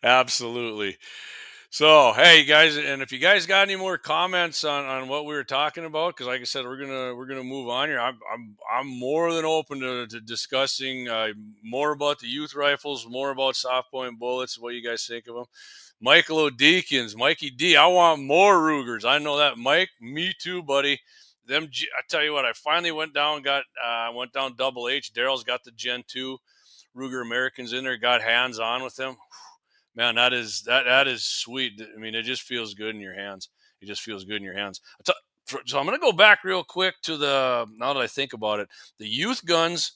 Absolutely. So, hey, you guys, and if you guys got any more comments on what we were talking about, because like I said, we're gonna move on here. I'm more than open to discussing more about the youth rifles, more about soft point bullets, what you guys think of them. Michael O'Deakins, Mikey D, I want more Rugers. I know that, Mike. Me too, buddy. I tell you what, I finally went down Double H. Daryl's got the Gen 2 Ruger Americans in there. Got hands on with them. Man, that is sweet. I mean, it just feels good in your hands. It just feels good in your hands. So I'm going to go back real quick to now that I think about it, the youth guns.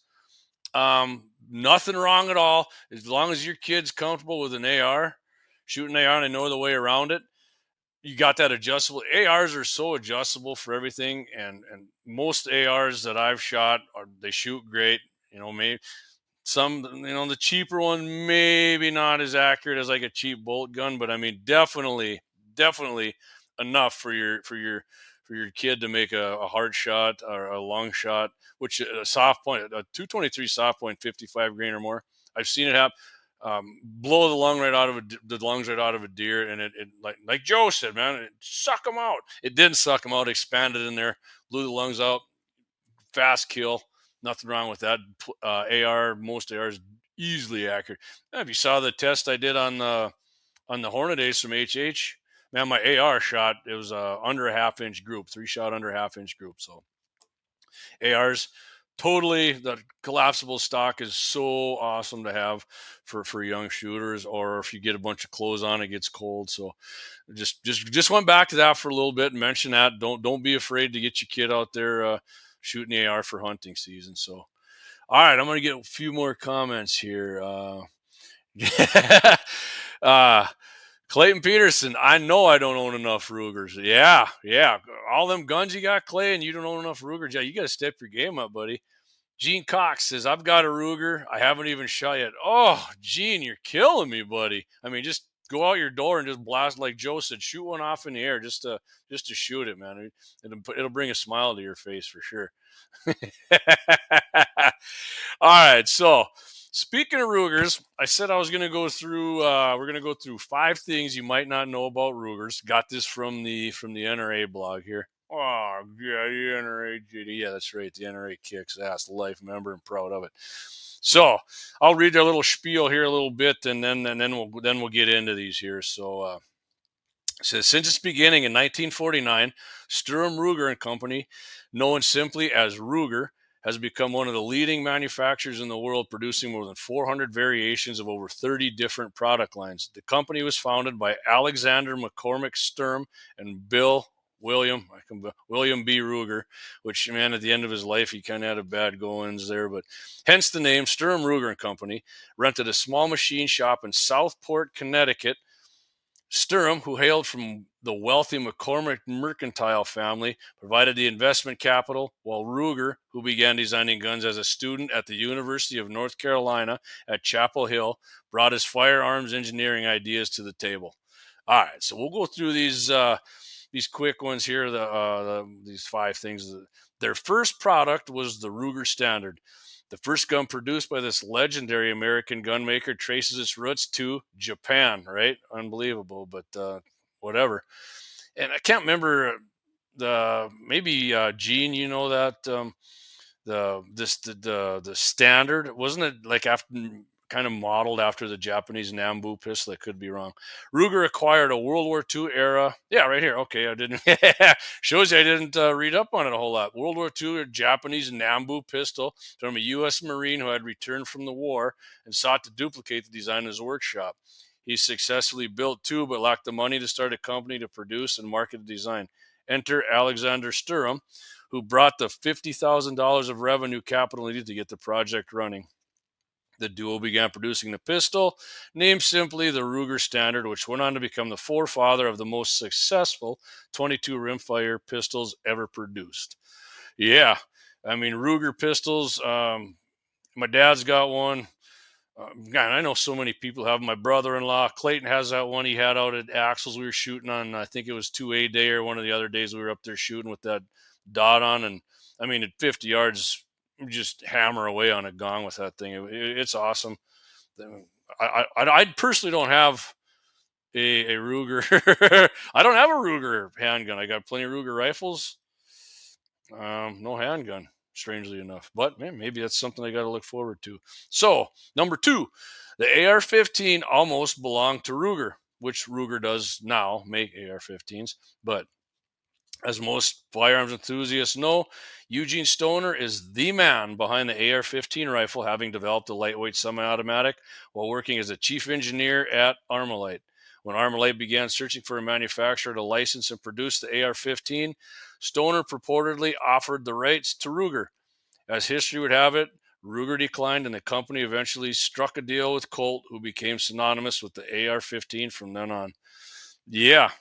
Nothing wrong at all as long as your kid's comfortable with an AR, shooting AR, and they know the way around it. You got that adjustable. ARs are so adjustable for everything, and most ARs that I've shot they shoot great. Maybe some, the cheaper one maybe not as accurate as like a cheap bolt gun, but I mean definitely enough for your kid to make a hard shot or a long shot, which a soft point, a 223 soft point, 55 grain or more. I've seen it happen. Blow the lungs right out of a deer, and it like Joe said, man, it suck them out. It didn't suck them out. Expanded in there, blew the lungs out. Fast kill. Nothing wrong with that. Most ARs easily accurate. If you saw the test I did on the Hornet Ace from HH, man, my AR shot, it was under a half-inch group, 3-shot under a half-inch group. So ARs, totally, the collapsible stock is so awesome to have for young shooters, or if you get a bunch of clothes on, it gets cold. So just went back to that for a little bit and mentioned that. Don't be afraid to get your kid out there shooting the AR for hunting season. So, all right, I'm going to get a few more comments here. Clayton Peterson, I know I don't own enough Rugers. Yeah. All them guns you got, Clay, and you don't own enough Rugers. Yeah, you got to step your game up, buddy. Gene Cox says, I've got a Ruger. I haven't even shot yet. Oh, Gene, you're killing me, buddy. I mean, just go out your door and just blast, like Joe said, shoot one off in the air just to shoot it, man. It'll bring a smile to your face for sure. All right, so speaking of Rugers, I said I was going to go through. We're going to go through 5 things you might not know about Rugers. Got this from the NRA blog here. Oh yeah, the NRA, GD. Yeah, that's right. The NRA kicks ass. Life member and proud of it. So I'll read their little spiel here a little bit, and then we'll get into these here. So. It says, since its beginning in 1949, Sturm Ruger and Company, known simply as Ruger, has become one of the leading manufacturers in the world, producing more than 400 variations of over 30 different product lines. The company was founded by Alexander McCormick Sturm and William B. Ruger, which, man, at the end of his life, he kind of had a bad goings there, but hence the name Sturm Ruger and Company. Rented a small machine shop in Southport, Connecticut. Sturm, who hailed from the wealthy McCormick mercantile family, provided the investment capital, while Ruger, who began designing guns as a student at the University of North Carolina at Chapel Hill, brought his firearms engineering ideas to the table. All right, so we'll go through these quick ones here. These 5 things. Their first product was the Ruger Standard. The first gun produced by this legendary American gunmaker traces its roots to Japan, right? Unbelievable, but whatever. And I can't remember maybe Gene, you know that the standard, wasn't it like after kind of modeled after the Japanese Nambu pistol? I could be wrong. Ruger acquired a World War II era. Yeah, right here. Okay, I didn't. Shows you I didn't read up on it a whole lot. World War II Japanese Nambu pistol from a U.S. Marine who had returned from the war and sought to duplicate the design in his workshop. He successfully built 2, but lacked the money to start a company to produce and market the design. Enter Alexander Sturm, who brought the $50,000 of revenue capital needed to get the project running. The duo began producing the pistol, named simply the Ruger Standard, which went on to become the forefather of the most successful 22 rimfire pistols ever produced. Yeah, I mean, Ruger pistols, my dad's got one. God, I know so many people have. My brother-in-law, Clayton, has that one he had out at Axel's. We were shooting on, I think it was 2A day or one of the other days we were up there shooting with that dot on. And, I mean, at 50 yards, just hammer away on a gong with that thing. It's awesome. I personally don't have a Ruger. I don't have a Ruger handgun. I got plenty of Ruger rifles. No handgun, strangely enough. But man, maybe that's something I got to look forward to. So, number 2, the AR-15 almost belonged to Ruger, which Ruger does now make AR-15s. But as most firearms enthusiasts know, Eugene Stoner is the man behind the AR-15 rifle, having developed a lightweight semi-automatic while working as a chief engineer at Armalite. When Armalite began searching for a manufacturer to license and produce the AR-15, Stoner purportedly offered the rights to Ruger. As history would have it, Ruger declined, and the company eventually struck a deal with Colt, who became synonymous with the AR-15 from then on. Yeah,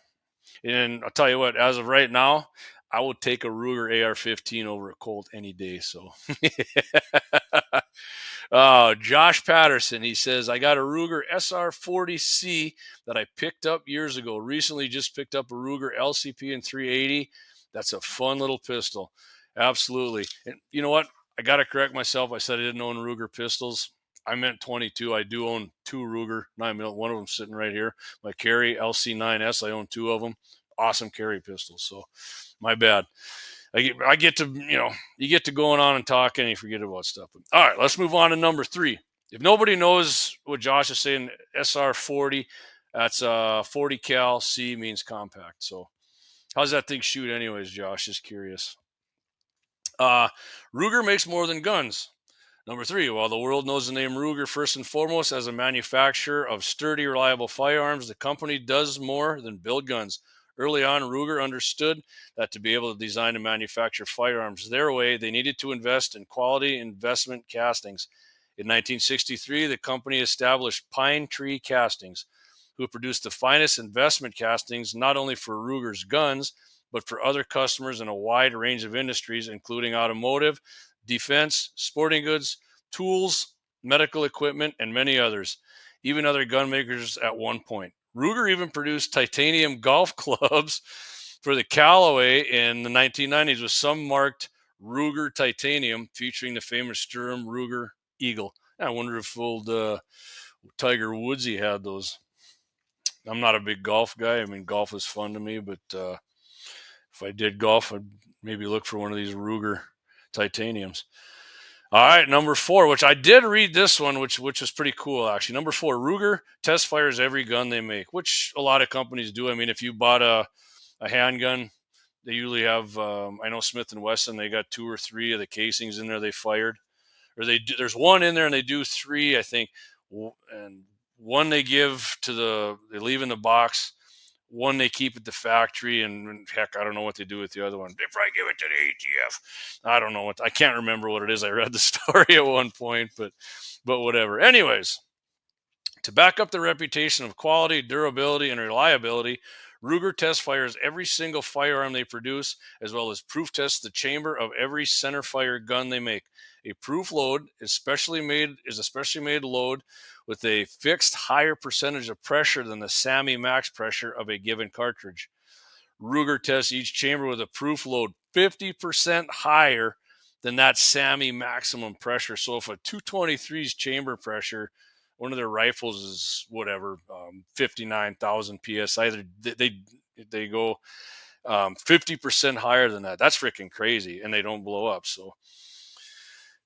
and I'll tell you what, as of right now, I would take a Ruger AR-15 over a Colt any day. So, Josh Patterson, he says, I got a Ruger SR40C that I picked up years ago. Recently just picked up a Ruger LCP in 380. That's a fun little pistol. Absolutely. And you know what? I got to correct myself. I said I didn't own Ruger pistols. I meant 22. I do own two Ruger 9mm. One of them sitting right here. My Carry LC9S. I own two of them. Awesome carry pistols. So, my bad. I get to, you get to going on and talking and you forget about stuff. All right, let's move on to number 3. If nobody knows what Josh is saying, SR40, that's 40 cal. C means compact. So, how's that thing shoot anyways, Josh? Just curious. Ruger makes more than guns. Number 3, while the world knows the name Ruger first and foremost as a manufacturer of sturdy, reliable firearms, the company does more than build guns. Early on, Ruger understood that to be able to design and manufacture firearms their way, they needed to invest in quality investment castings. In 1963, the company established Pine Tree Castings, who produced the finest investment castings not only for Ruger's guns, but for other customers in a wide range of industries, including automotive, defense, sporting goods, tools, medical equipment, and many others, even other gun makers at one point. Ruger even produced titanium golf clubs for the Callaway in the 1990s with some marked Ruger titanium featuring the famous Sturm Ruger Eagle. I wonder if old Tiger Woodsy had those. I'm not a big golf guy. I mean, golf is fun to me, but if I did golf, I'd maybe look for one of these Ruger titaniums. All right, number 4, which I did read this one, which is pretty cool, actually. Number 4, Ruger test fires every gun they make, which a lot of companies do. I mean, if you bought a handgun, they usually have, I know Smith & Wesson, they got 2 or 3 of the casings in there they fired. Or there's one in there and they do 3, I think. And one they give they leave in the box. One they keep at the factory, and heck, I don't know what they do with the other one. They probably give it to the ATF. I don't know I can't remember what it is. I read the story at one point, but whatever. Anyways, to back up the reputation of quality, durability, and reliability, Ruger test fires every single firearm they produce, as well as proof tests the chamber of every center fire gun they make. A proof load is especially made load with a fixed higher percentage of pressure than the SAMI max pressure of a given cartridge. Ruger tests each chamber with a proof load 50% higher than that SAMI maximum pressure. So if a 223's chamber pressure, one of their rifles is 59,000 psi, they go 50% higher than that. That's freaking crazy, and they don't blow up. So,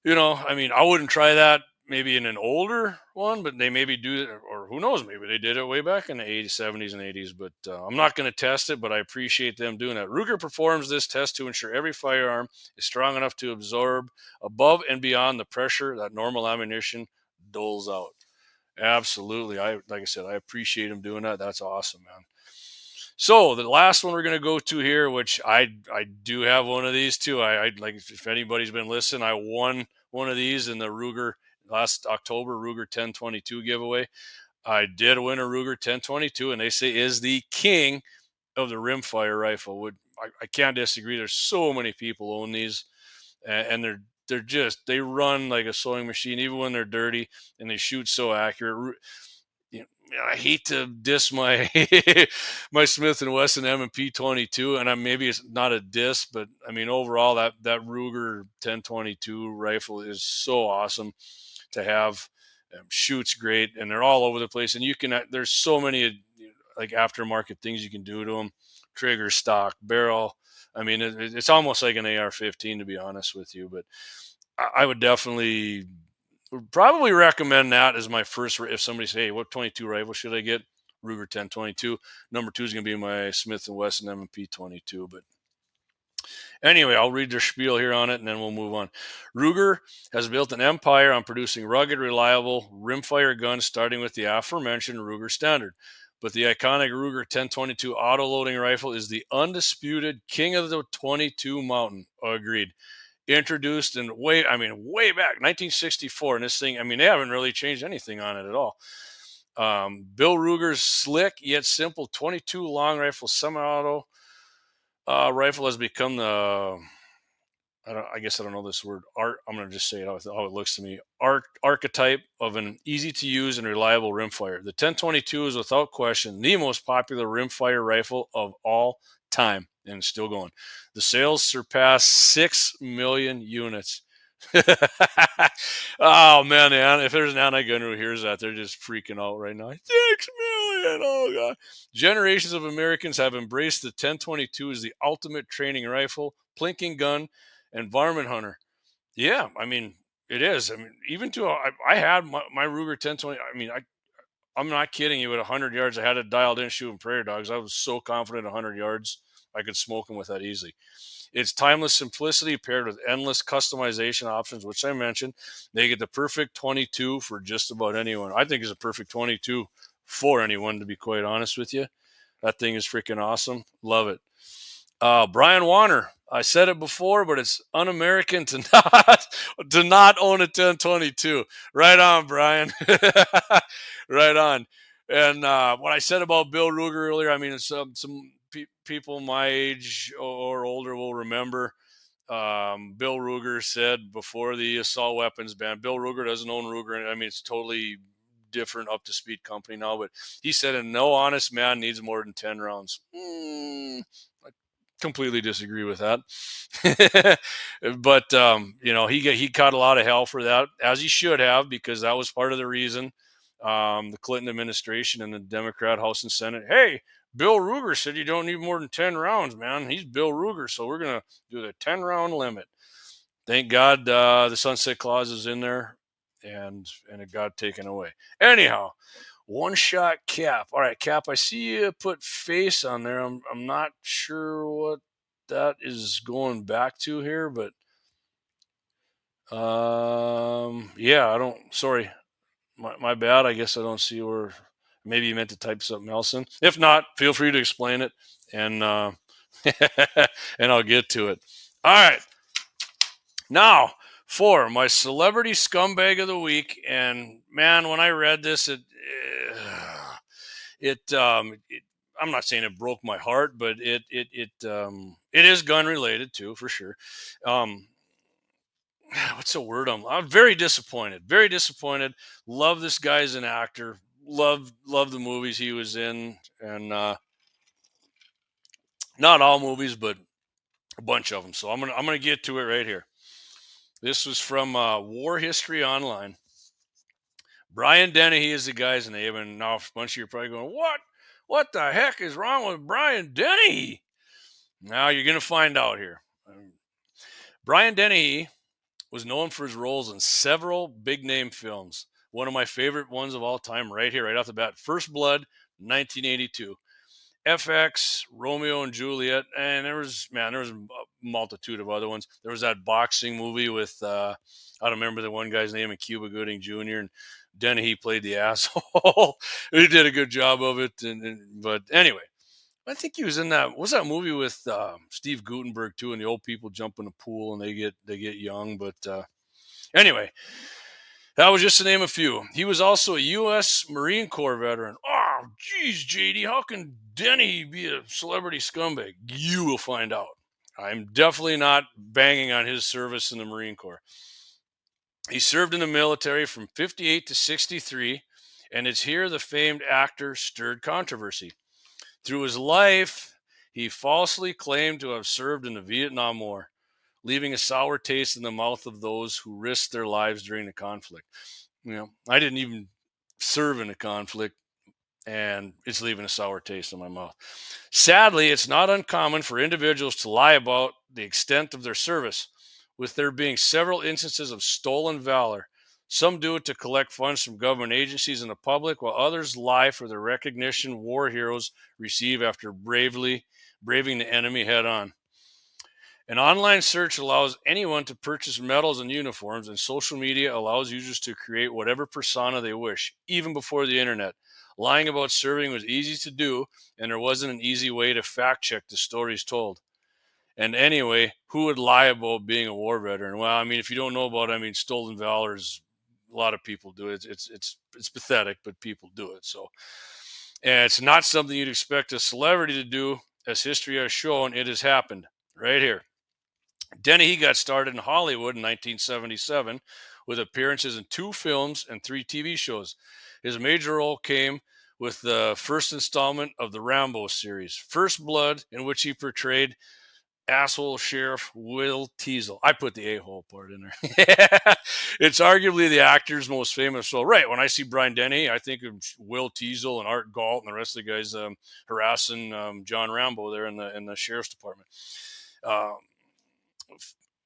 I mean, I wouldn't try that maybe in an older one, but they maybe do it, or who knows, maybe they did it way back in the 80s, 70s, and 80s, but I'm not going to test it, but I appreciate them doing that. Ruger performs this test to ensure every firearm is strong enough to absorb above and beyond the pressure that normal ammunition doles out. Absolutely. Like I said, I appreciate them doing that. That's awesome, man. So the last one we're going to go to here, which I do have one of these too. I like, if anybody's been listening, I won one of these in the Ruger last October Ruger 1022 giveaway. I did win a Ruger 1022, and they say is the king of the rimfire rifle. I can't disagree. There's so many people own these, and they run like a sewing machine, even when they're dirty, and they shoot so accurate. I hate to diss my my Smith & Wesson M&P 22, and maybe it's not a diss, but I mean overall that Ruger 1022 rifle is so awesome to have. Shoots great, and they're all over the place. And there's so many like aftermarket things you can do to them: trigger, stock, barrel. I mean, it's almost like an AR-15 to be honest with you. But I would definitely. Would probably recommend that as my first. If somebody say, "Hey, what 22 rifle should I get?" Ruger 1022. Number 2 is going to be my Smith & Wesson M&P 22. But anyway, I'll read their spiel here on it, and then we'll move on. Ruger has built an empire on producing rugged, reliable rimfire guns, starting with the aforementioned Ruger Standard. but the iconic Ruger 1022 auto-loading rifle is the undisputed king of the 22 Mountain. Agreed. Introduced in way back, 1964. And this thing, they haven't really changed anything on it at all. Bill Ruger's slick yet simple 22 long rifle semi-auto rifle has become the I guess I don't know this word. I'm going to just say it how it looks to me. Archetype of an easy to use and reliable rimfire. The 1022 is without question the most popular rimfire rifle of all time, and it's still going. The sales surpassed 6 million units. Oh man, if there's an anti-gunner who hears that, they're just freaking out right now. 6 million! Oh god! Generations of Americans have embraced the 1022 as the ultimate training rifle, plinking gun, and varmint hunter. Yeah, it is. Even to I had my Ruger 1020. I'm not kidding you. At 100 yards, I had it dialed in shooting prairie dogs. I was so confident 100 yards, I could smoke them with that easily. Its timeless simplicity paired with endless customization options, which I mentioned, make it the perfect 22 for just about anyone. I think it's a perfect 22 for anyone, to be quite honest with you. That thing is freaking awesome. Love it. Brian Warner. I said it before, but it's un-American to not own a 1022. Right on, Brian. Right on. And what I said about Bill Ruger earlier, some people my age or older will remember. Bill Ruger said before the assault weapons ban, Bill Ruger doesn't own Ruger. It's totally different up to speed company now, but he said, and no honest man needs more than 10 rounds. I completely disagree with that. But, he caught a lot of hell for that, as he should have, because that was part of the reason the Clinton administration and the Democrat House and Senate, hey, Bill Ruger said you don't need more than 10 rounds, man. He's Bill Ruger, so we're going to do the 10-round limit. Thank God the sunset clause is in there, and it got taken away. Anyhow, one-shot Cap. All right, Cap, I see you put face on there. I'm not sure what that is going back to here, but I don't. Sorry, my bad. I guess I don't see where. Maybe you meant to type something else in. If not, feel free to explain it, and and I'll get to it. All right. Now, for my celebrity scumbag of the week, and man, when I read this, I'm not saying it broke my heart, but it is gun related too, for sure. What's the word? I'm very disappointed. Very disappointed. Love this guy as an actor. Love the movies he was in, and not all movies, but a bunch of them. So I'm gonna get to it right here. This was from War History Online. Brian Dennehy is the guy's name, and now a bunch of you are probably going, What the heck is wrong with Brian Dennehy? Now you're going to find out here. Brian Dennehy was known for his roles in several big-name films. One of my favorite ones of all time right here, right off the bat, First Blood, 1982. FX, Romeo and Juliet, and there was a multitude of other ones. There was that boxing movie with I don't remember the one guy's name, and Cuba Gooding Jr. and Dennehy played the asshole. He did a good job of it, but anyway, I think he was in that. What's that movie with Steve Guttenberg too? And the old people jump in the pool and they get young. But anyway. That was just to name a few. He was also a U.S. Marine Corps veteran. Oh, geez, JD, how can Denny be a celebrity scumbag? You will find out. I'm definitely not banging on his service in the Marine Corps. He served in the military from 58 to 63, and it's here the famed actor stirred controversy. Through his life, he falsely claimed to have served in the Vietnam War, leaving a sour taste in the mouth of those who risked their lives during the conflict. I didn't even serve in a conflict, and it's leaving a sour taste in my mouth. Sadly, it's not uncommon for individuals to lie about the extent of their service, with there being several instances of stolen valor. Some do it to collect funds from government agencies and the public, while others lie for the recognition war heroes receive after braving the enemy head on. An online search allows anyone to purchase medals and uniforms, and social media allows users to create whatever persona they wish, even before the internet. Lying about serving was easy to do, and there wasn't an easy way to fact check the stories told. And anyway, who would lie about being a war veteran? Well, I mean, if you don't know about it, I mean, stolen valor is a lot of people do it. It's pathetic, but people do it. So, and it's not something you'd expect a celebrity to do, as history has shown. It has happened right here. Dennehy got started in Hollywood in 1977 with appearances in 2 films and 3 TV shows. His major role came with the first installment of the Rambo series, First Blood, in which he portrayed asshole Sheriff Will Teasel. I put the a-hole part in there. It's arguably the actor's most famous role. Right, when I see Brian Dennehy, I think of Will Teasel and Art Galt and the rest of the guys harassing John Rambo there in the sheriff's department.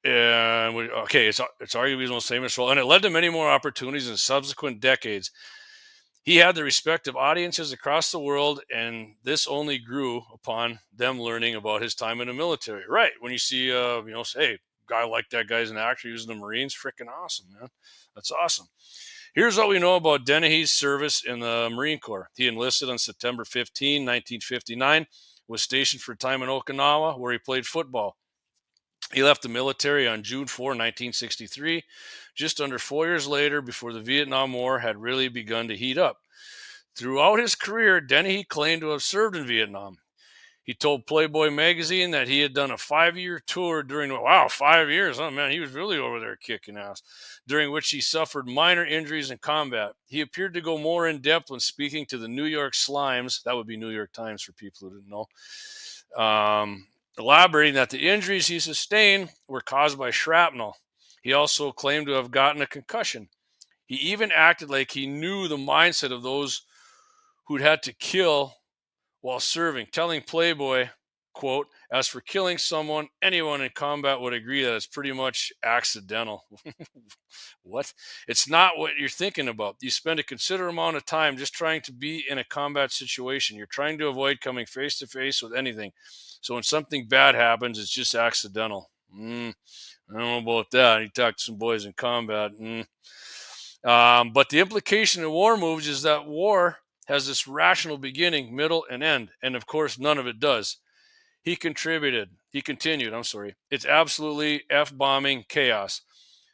It's arguably his most famous role, and it led to many more opportunities in subsequent decades. He had the respect of audiences across the world, and this only grew upon them learning about his time in the military. Right, when you see, say, guy like that guy's an actor, he was in the Marines, freaking awesome, man. That's awesome. Here's what we know about Dennehy's service in the Marine Corps. He enlisted on September 15, 1959, was stationed for time in Okinawa, where he played football. He left the military on June 4, 1963, just under 4 years later, before the Vietnam War had really begun to heat up. Throughout his career, Dennehy claimed to have served in Vietnam. He told Playboy magazine that he had done a 5-year tour during, 5 years. Oh man, he was really over there kicking ass, during which he suffered minor injuries in combat. He appeared to go more in depth when speaking to the New York Slimes. That would be New York Times for people who didn't know. Elaborating that the injuries he sustained were caused by shrapnel. He also claimed to have gotten a concussion. He even acted like he knew the mindset of those who'd had to kill while serving, telling Playboy, quote, "As for killing someone, anyone in combat would agree that it's pretty much accidental." What? It's not what you're thinking about. You spend a considerable amount of time just trying to be in a combat situation. You're trying to avoid coming face to face with anything. So when something bad happens, it's just accidental. I don't know about that. He talked to some boys in combat. But the implication in war movies is that war has this rational beginning, middle, and end. And of course, none of it does. He continued, it's absolutely F-bombing chaos.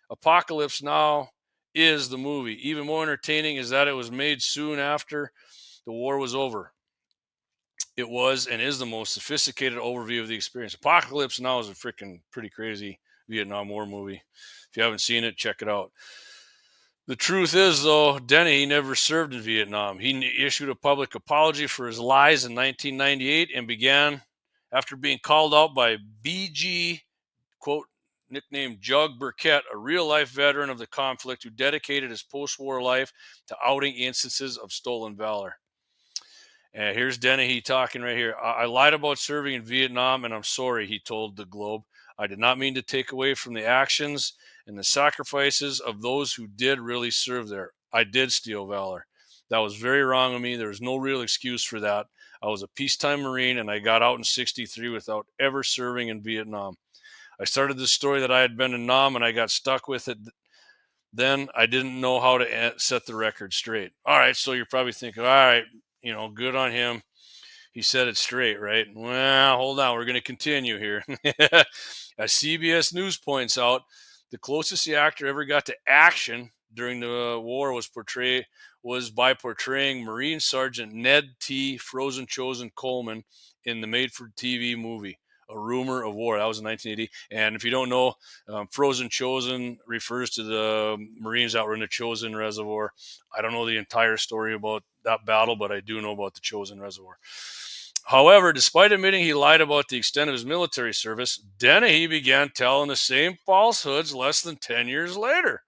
Apocalypse Now is the movie. Even more entertaining is that it was made soon after the war was over. It was and is the most sophisticated overview of the experience. Apocalypse Now is a freaking pretty crazy Vietnam War movie. If you haven't seen it, check it out. The truth is, though, Dennehy never served in Vietnam. He issued a public apology for his lies in 1998 and began, after being called out by BG, quote, nicknamed Jug Burkett, a real-life veteran of the conflict who dedicated his post-war life to outing instances of stolen valor. And here's Dennehy talking right here. I lied about serving in Vietnam, and I'm sorry, he told the Globe. I did not mean to take away from the actions and the sacrifices of those who did really serve there. I did steal valor. That was very wrong of me. There was no real excuse for that. I was a peacetime Marine, and I got out in 63 without ever serving in Vietnam. I started this story that I had been in Nam, and I got stuck with it. Then I didn't know how to set the record straight. All right, so you're probably thinking, all right, good on him. He said it straight, right? Well, hold on. We're going to continue here. As CBS News points out, the closest the actor ever got to action during the war was by portraying Marine Sergeant Ned T. Frozen Chosen Coleman in the made-for-TV movie, A Rumor of War. That was in 1980. And if you don't know, Frozen Chosen refers to the Marines that were in the Chosin Reservoir. I don't know the entire story about that battle, but I do know about the Chosin Reservoir. However, despite admitting he lied about the extent of his military service, Dennehy began telling the same falsehoods less than 10 years later.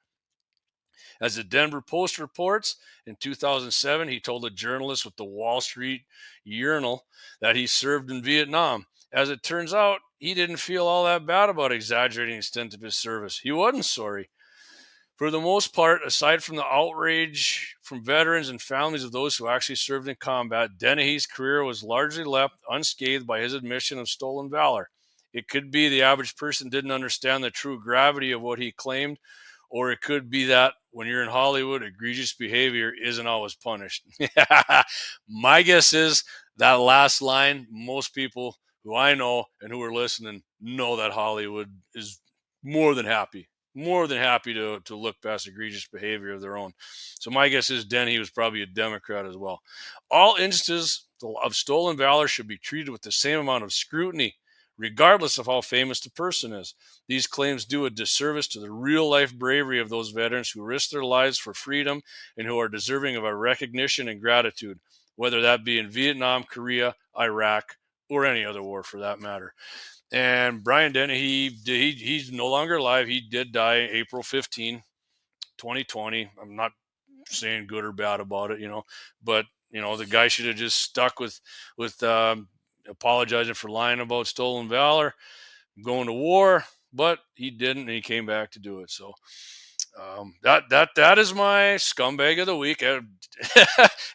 As the Denver Post reports, in 2007, he told a journalist with the Wall Street Journal that he served in Vietnam. As it turns out, he didn't feel all that bad about exaggerating the extent of his service. He wasn't sorry. For the most part, aside from the outrage from veterans and families of those who actually served in combat, Dennehy's career was largely left unscathed by his admission of stolen valor. It could be the average person didn't understand the true gravity of what he claimed, or it could be that when you're in Hollywood, egregious behavior isn't always punished. My guess is that last line, most people who I know and who are listening know that Hollywood is more than happy, to look past egregious behavior of their own. So my guess is Denny was probably a Democrat as well. All instances of stolen valor should be treated with the same amount of scrutiny, regardless of how famous the person is. These claims do a disservice to the real-life bravery of those veterans who risked their lives for freedom and who are deserving of our recognition and gratitude, whether that be in Vietnam, Korea, Iraq, or any other war for that matter. And Brian Denny, he's no longer alive. He did die April 15, 2020. I'm not saying good or bad about it, but the guy should have just stuck with apologizing for lying about stolen valor, going to war, but he didn't, and he came back to do it. So that is my scumbag of the week. If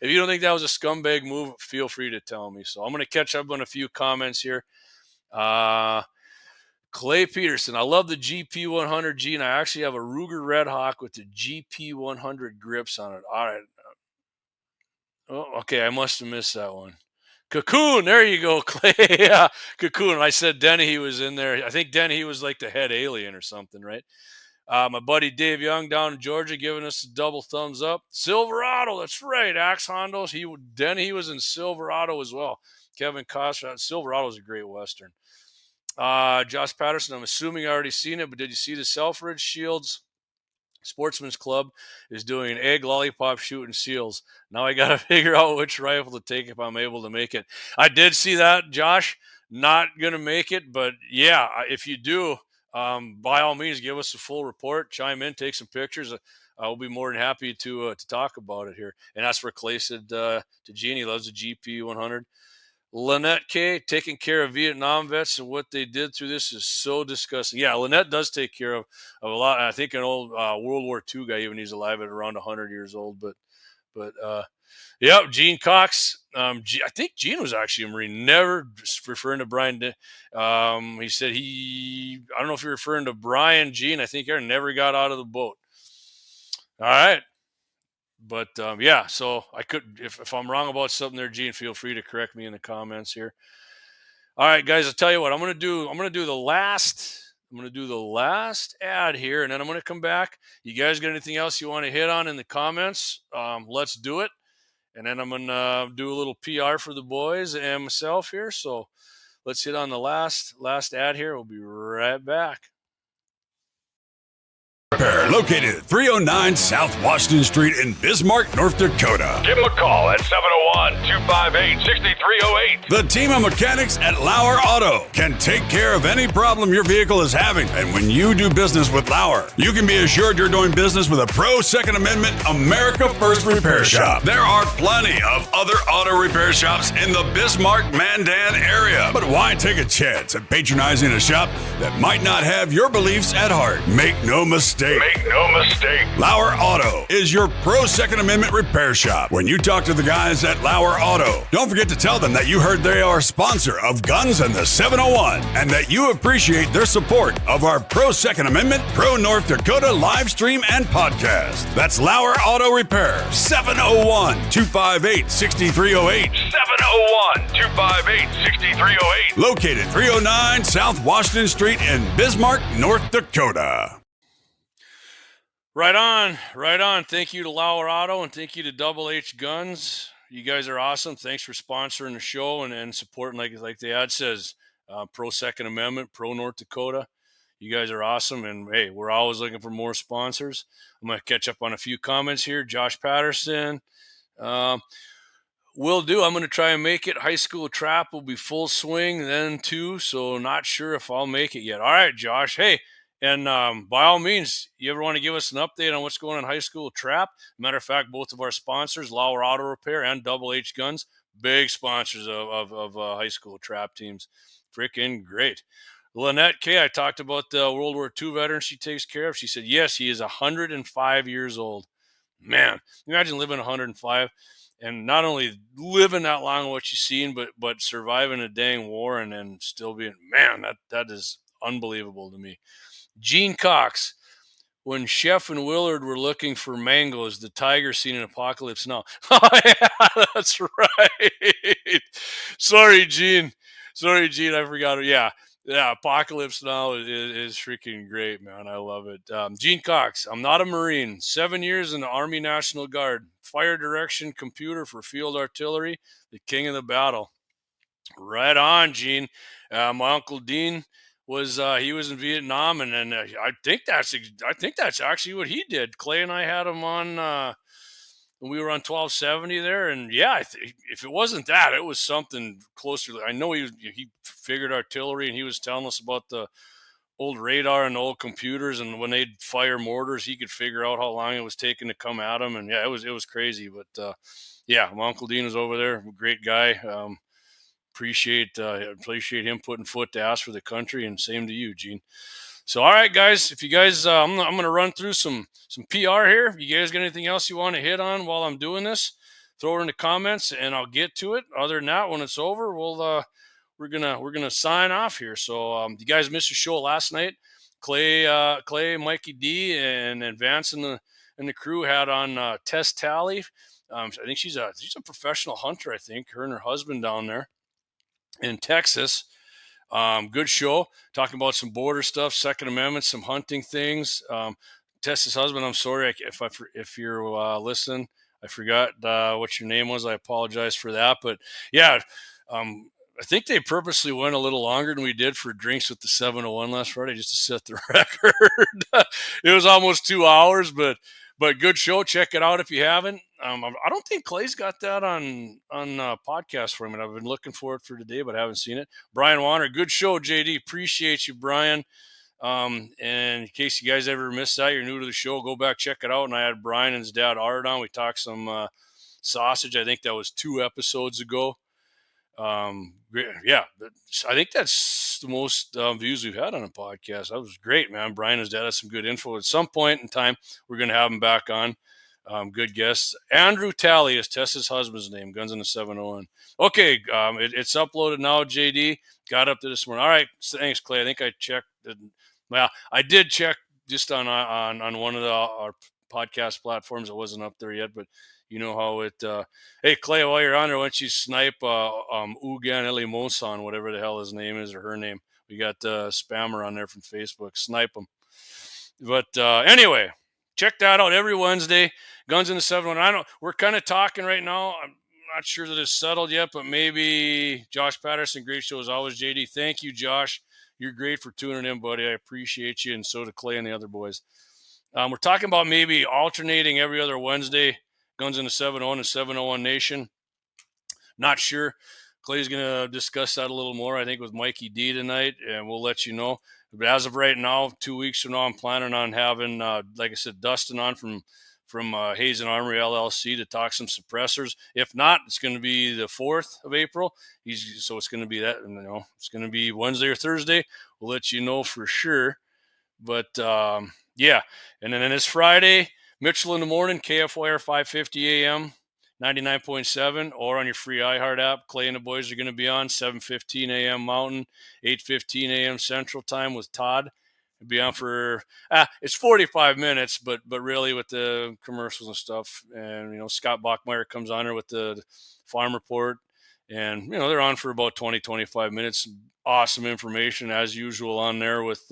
you don't think that was a scumbag move, feel free to tell me. So I'm going to catch up on a few comments here. Clay Peterson, I love the GP100 G, and I actually have a Ruger Red Hawk with the GP100 grips on it. All right. Oh, okay, I must have missed that one. Cocoon, there you go, Clay. Yeah, Cocoon. I said Denny, he was in there. I think Denny, he was like the head alien or something, right? My buddy Dave Young down in Georgia giving us a double thumbs up. Silverado, that's right. Axe Hondos. Denny, he was in Silverado as well. Kevin Costner, Silverado is a great Western. Josh Patterson, I'm assuming I already seen it, but did you see the Selfridge Shields Sportsman's Club is doing an egg lollipop shooting seals? Now I got to figure out which rifle to take if I'm able to make it. I did see that, Josh. Not going to make it, but yeah, if you do, by all means, give us a full report, chime in, take some pictures. I'll be more than happy to talk about it here. And that's where Clay said to Gene, he loves the GP 100. Lynette K, taking care of Vietnam vets and what they did through this is so disgusting. Yeah, Lynette does take care of a lot. I think an old World War II guy, even he's alive at around 100 years old. But yeah, Gene Cox. I think Gene was actually a Marine. Never referring to Brian. He said I don't know if you're referring to Brian Gene. I think he never got out of the boat. All right. But yeah, so I could, if I'm wrong about something there, Gene, feel free to correct me in the comments here. All right, guys, I'll tell you what I'm gonna do the last ad here, and then I'm gonna come back. You guys got anything else you want to hit on in the comments? Let's do it, and then I'm gonna do a little PR for the boys and myself here. So let's hit on the last ad here. We'll be right back. Located at 309 South Washington Street in Bismarck, North Dakota. Give them a call at 701-258-6308. The team of mechanics at Lauer Auto can take care of any problem your vehicle is having. And when you do business with Lauer, you can be assured you're doing business with a pro Second Amendment America First repair shop. There are plenty of other auto repair shops in the Bismarck-Mandan area. But why take a chance at patronizing a shop that might not have your beliefs at heart? Make no mistake. Make no mistake. Lauer Auto is your pro Second Amendment repair shop. When you talk to the guys at Lauer Auto, don't forget to tell them that you heard they are a sponsor of Guns and the 701 and that you appreciate their support of our pro Second Amendment, pro North Dakota live stream and podcast. That's Lauer Auto Repair, 701-258-6308. 701-258-6308. Located 309 South Washington Street in Bismarck, North Dakota. Right on. Thank you to Lauer Auto and thank you to Double H Guns. You guys are awesome. Thanks for sponsoring the show and supporting, like the ad says, pro Second Amendment, pro North Dakota. You guys are awesome. And hey, we're always looking for more sponsors. I'm going to catch up on a few comments here. Josh Patterson. Will do. I'm going to try and make it. High school trap will be full swing then too. So not sure if I'll make it yet. All right, Josh. Hey. And by all means, you ever want to give us an update on what's going on in high school trap? Matter of fact, both of our sponsors, Lauer Auto Repair and Double H Guns, big sponsors of high school trap teams. Freaking great. Lynette K, I talked about the World War II veteran she takes care of. She said, yes, he is 105 years old. Man, imagine living 105 and not only living that long what you've seen, but surviving a dang war and then still being, man, that is unbelievable to me. Gene Cox, when Chef and Willard were looking for mangoes, the tiger seen an apocalypse now. Oh yeah, that's right. Sorry, Gene. Sorry, Gene. I forgot. Yeah, yeah. Apocalypse Now is freaking great, man. I love it. Gene Cox. I'm not a Marine. 7 years in the Army National Guard. Fire direction computer for field artillery. The king of the battle. Right on, Gene. My uncle Dean was he was in Vietnam, and then I think that's actually what he did. Clay and I had him on when we were on 1270 there, and yeah, if it wasn't that, it was something closer. I know he figured artillery, and he was telling us about the old radar and old computers, and when they'd fire mortars, he could figure out how long it was taking to come at them, and yeah, it was crazy. But yeah, my uncle Dean was over there, great guy. Appreciate him putting foot to ass for the country, and same to you, Gene. So, all right, guys, if you guys, I'm going to run through some PR here. If you guys got anything else you want to hit on while I'm doing this, throw it in the comments, and I'll get to it. Other than that, when it's over, we're gonna sign off here. So, you guys missed a show last night. Clay, Mikey D, and Vance and the crew had on Tess Tally. I think she's a professional hunter. I think her and her husband down there in Texas. Good show, talking about some border stuff, Second Amendment, some hunting things. Tessa's husband, I'm sorry if you're listening, I forgot what your name was. I apologize for that, but yeah, I think they purposely went a little longer than we did for drinks with the 701 last Friday just to set the record. It was almost 2 hours, but good show. Check it out if you haven't. I don't think Clay's got that on podcast for him, and I've been looking for it for today, but I haven't seen it. Brian Warner, good show, JD. Appreciate you, Brian. And in case you guys ever missed that, you're new to the show, go back, check it out. And I had Brian and his dad Art on. We talked some sausage. I think that was 2 episodes ago. Yeah, I think that's the most views we've had on a podcast. That was great, man. Brian and his dad has some good info. At some point in time, we're going to have him back on. Good guests. Andrew Talley is Tessa's husband's name. Guns in the 701. Okay, it's uploaded now. JD got up to this morning. All right, thanks, Clay. I think I checked. Well, I did check just on one of our podcast platforms. It wasn't up there yet, but you know how it. Hey, Clay, while you're on there, why don't you snipe Ugan Elimosan, whatever the hell his name is or her name? We got spammer on there from Facebook. Snipe them. But anyway, check that out every Wednesday. Guns in the 701. We're kind of talking right now. I'm not sure that it's settled yet, but maybe Josh Patterson. Great show as always, JD. Thank you, Josh. You're great for tuning in, buddy. I appreciate you, and so do Clay and the other boys. We're talking about maybe alternating every other Wednesday. Guns in the 701 and 701 Nation. Not sure. Clay's going to discuss that a little more, I think, with Mikey D tonight, and we'll let you know. But as of right now, 2 weeks from now, I'm planning on having, like I said, Dustin on from Hazen Armory LLC to talk some suppressors. If not, it's going to be the 4th of April. So it's going to be that, it's going to be Wednesday or Thursday. We'll let you know for sure. But yeah, and then this Friday, Mitchell in the morning, KFYR 5:50 a.m. 99.7, or on your free iHeart app. Clay and the boys are going to be on 7:15 a.m. Mountain, 8:15 a.m. Central Time with Todd. It'll be on for it's 45 minutes, but really with the commercials and stuff. And Scott Bachmeyer comes on there with the farm report, and they're on for about 20-25 minutes. Awesome information as usual on there with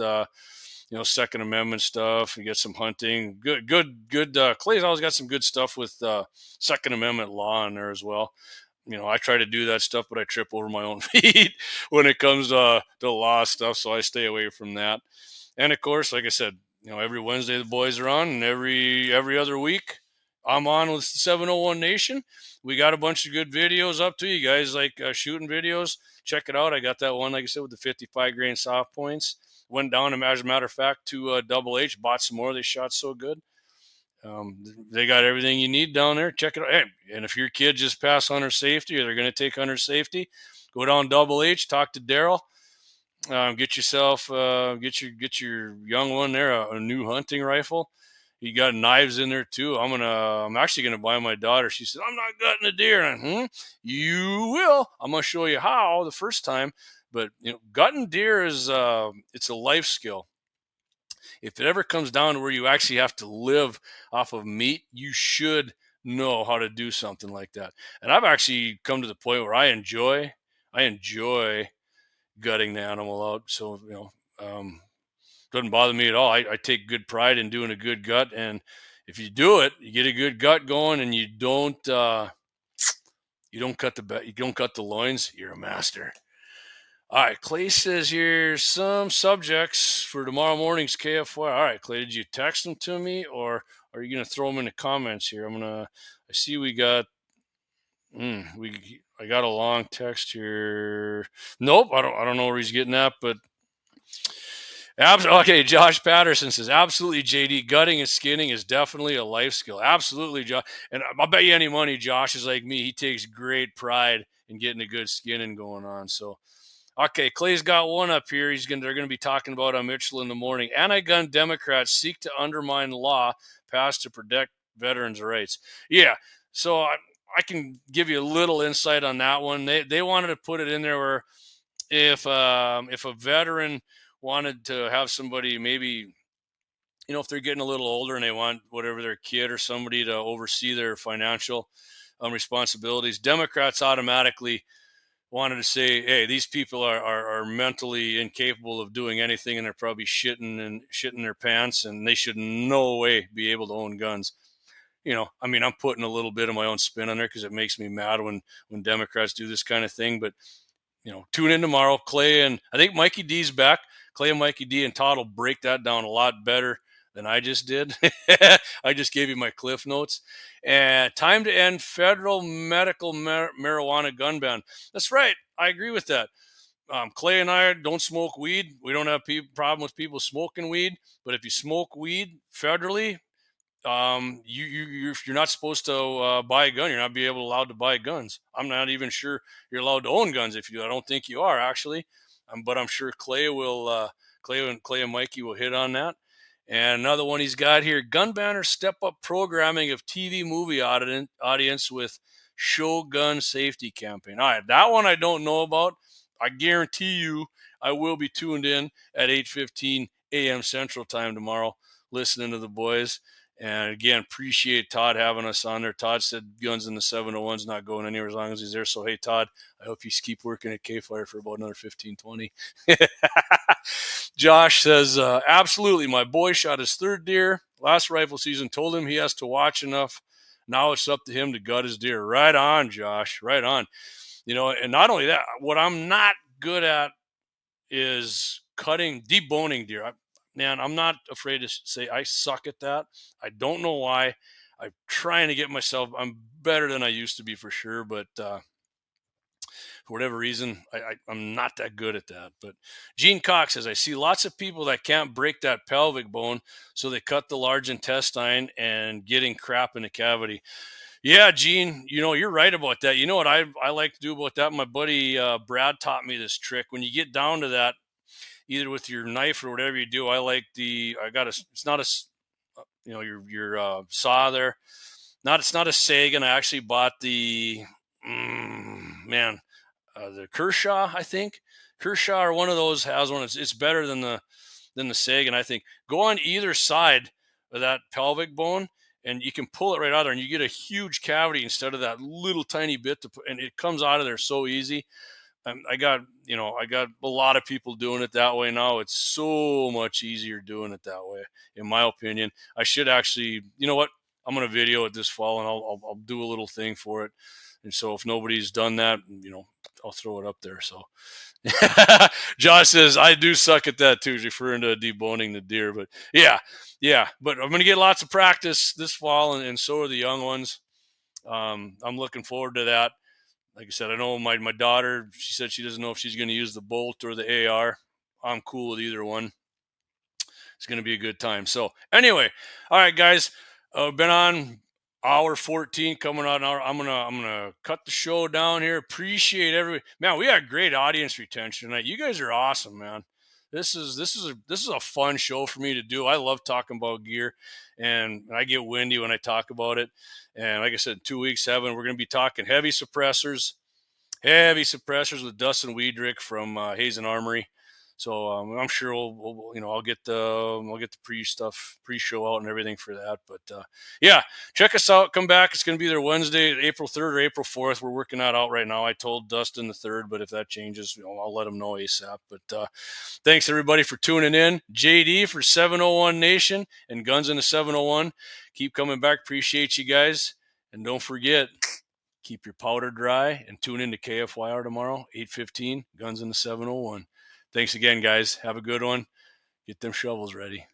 Second Amendment stuff. You get some hunting. Good. Clay's always got some good stuff with Second Amendment law in there as well. I try to do that stuff, but I trip over my own feet when it comes to law stuff, so I stay away from that. And of course, like I said, every Wednesday the boys are on, and every other week I'm on with 701 Nation. We got a bunch of good videos up to you guys, like shooting videos. Check it out. I got that one, like I said, with the 55 grain soft points. Went down, as a matter of fact, to Double H. Bought some more. They shot so good. They got everything you need down there. Check it out. Hey, and if your kid just passed hunter safety, or they're going to take hunter safety, go down Double H. Talk to Daryl. Get yourself, get your young one there a new hunting rifle, You got knives in there too. I'm actually gonna buy my daughter. She said, I'm not gutting a deer. And you will. I'm gonna show you how the first time. But gutting deer is it's a life skill. If it ever comes down to where you actually have to live off of meat, you should know how to do something like that. And I've actually come to the point where I enjoy gutting the animal out. So doesn't bother me at all. I take good pride in doing a good gut, and if you do it, you get a good gut going, and you don't cut the loins. You're a master. All right, Clay says here's some subjects for tomorrow morning's KFY. All right, Clay, did you text them to me, or are you gonna throw them in the comments here? I see we got. I got a long text here. Nope, I don't know where he's getting at, but okay, Josh Patterson says, absolutely, JD. Gutting and skinning is definitely a life skill. Absolutely, Josh. And I'll bet you any money Josh is like me. He takes great pride in getting a good skinning going on. So, okay, Clay's got one up here. They're gonna be talking about on Mitchell in the morning. Anti-gun Democrats seek to undermine law passed to protect veterans' rights. Yeah, so I can give you a little insight on that one. They wanted to put it in there where if a veteran wanted to have somebody, maybe if they're getting a little older and they want whatever, their kid or somebody to oversee their financial responsibilities, Democrats automatically wanted to say, hey, these people are mentally incapable of doing anything, and they're probably shitting their pants, and they should in no way be able to own guns. I'm putting a little bit of my own spin on there because it makes me mad when Democrats do this kind of thing. But tune in tomorrow. Clay and I think Mikey D's back. Clay and Mikey D and Todd will break that down a lot better than I just did. I just gave you my cliff notes. And time to end federal medical marijuana gun ban. That's right. I agree with that. Clay and I don't smoke weed. We don't have problem with people smoking weed. But if you smoke weed federally, you're not supposed to buy a gun. You're not allowed to buy guns. I'm not even sure you're allowed to own guns if you do. I don't think you are actually, but I'm sure Clay and Mikey will hit on that. And another one he's got here: gun banners step up programming of TV movie audience with show gun safety campaign. All right, that one I don't know about. I guarantee you, I will be tuned in at 8:15 a.m. Central Time tomorrow, listening to the boys. And again, appreciate Todd having us on there. Todd said guns in the 701's not going anywhere as long as he's there. So, hey, Todd, I hope you keep working at K-Fire for about another 15, 20. Josh says, absolutely. My boy shot his third deer last rifle season, told him he has to watch enough. Now it's up to him to gut his deer. Right on, Josh. Right on. And not only that, what I'm not good at is deboning deer. Man, I'm not afraid to say I suck at that. I don't know why. I'm trying to get myself, I'm better than I used to be for sure, but for whatever reason, I'm not that good at that. But Gene Cox says, I see lots of people that can't break that pelvic bone, so they cut the large intestine and getting crap in the cavity. Yeah, Gene, you're right about that. You know what I like to do about that? My buddy Brad taught me this trick. When you get down to that, either with your knife or whatever you do, it's not your saw there. It's not a Sagan. I actually bought the Kershaw, I think. Kershaw or one of those has one. It's better than the Sagan, I think. Go on either side of that pelvic bone, and you can pull it right out there, and you get a huge cavity instead of that little tiny bit and it comes out of there so easy. I got a lot of people doing it that way now. It's so much easier doing it that way, in my opinion. I should actually, you know what? I'm going to video it this fall, and I'll do a little thing for it. And so if nobody's done that, I'll throw it up there. So Josh says, I do suck at that too. He's referring to deboning the deer, but yeah. But I'm going to get lots of practice this fall, and so are the young ones. I'm looking forward to that. Like I said, I know my daughter, she said she doesn't know if she's going to use the Bolt or the AR. I'm cool with either one. It's going to be a good time. So anyway, all right, guys, been on hour 14 coming out. I'm gonna cut the show down here. Appreciate everybody. Man, we had great audience retention tonight. You guys are awesome, man. This is a fun show for me to do. I love talking about gear, and I get windy when I talk about it. And like I said, 2 weeks, we're going to be talking heavy suppressors with Dustin Weidrich from Hazen Armory. So I'm sure I'll get the pre-show out and everything for that. But yeah, check us out. Come back. It's going to be there Wednesday, April 3rd or April 4th. We're working that out right now. I told Dustin the 3rd, but if that changes, I'll let him know ASAP. But thanks everybody for tuning in. JD for 701 Nation and Guns in the 701. Keep coming back. Appreciate you guys. And don't forget, keep your powder dry and tune in to KFYR tomorrow, 8:15, Guns in the 701. Thanks again, guys. Have a good one. Get them shovels ready.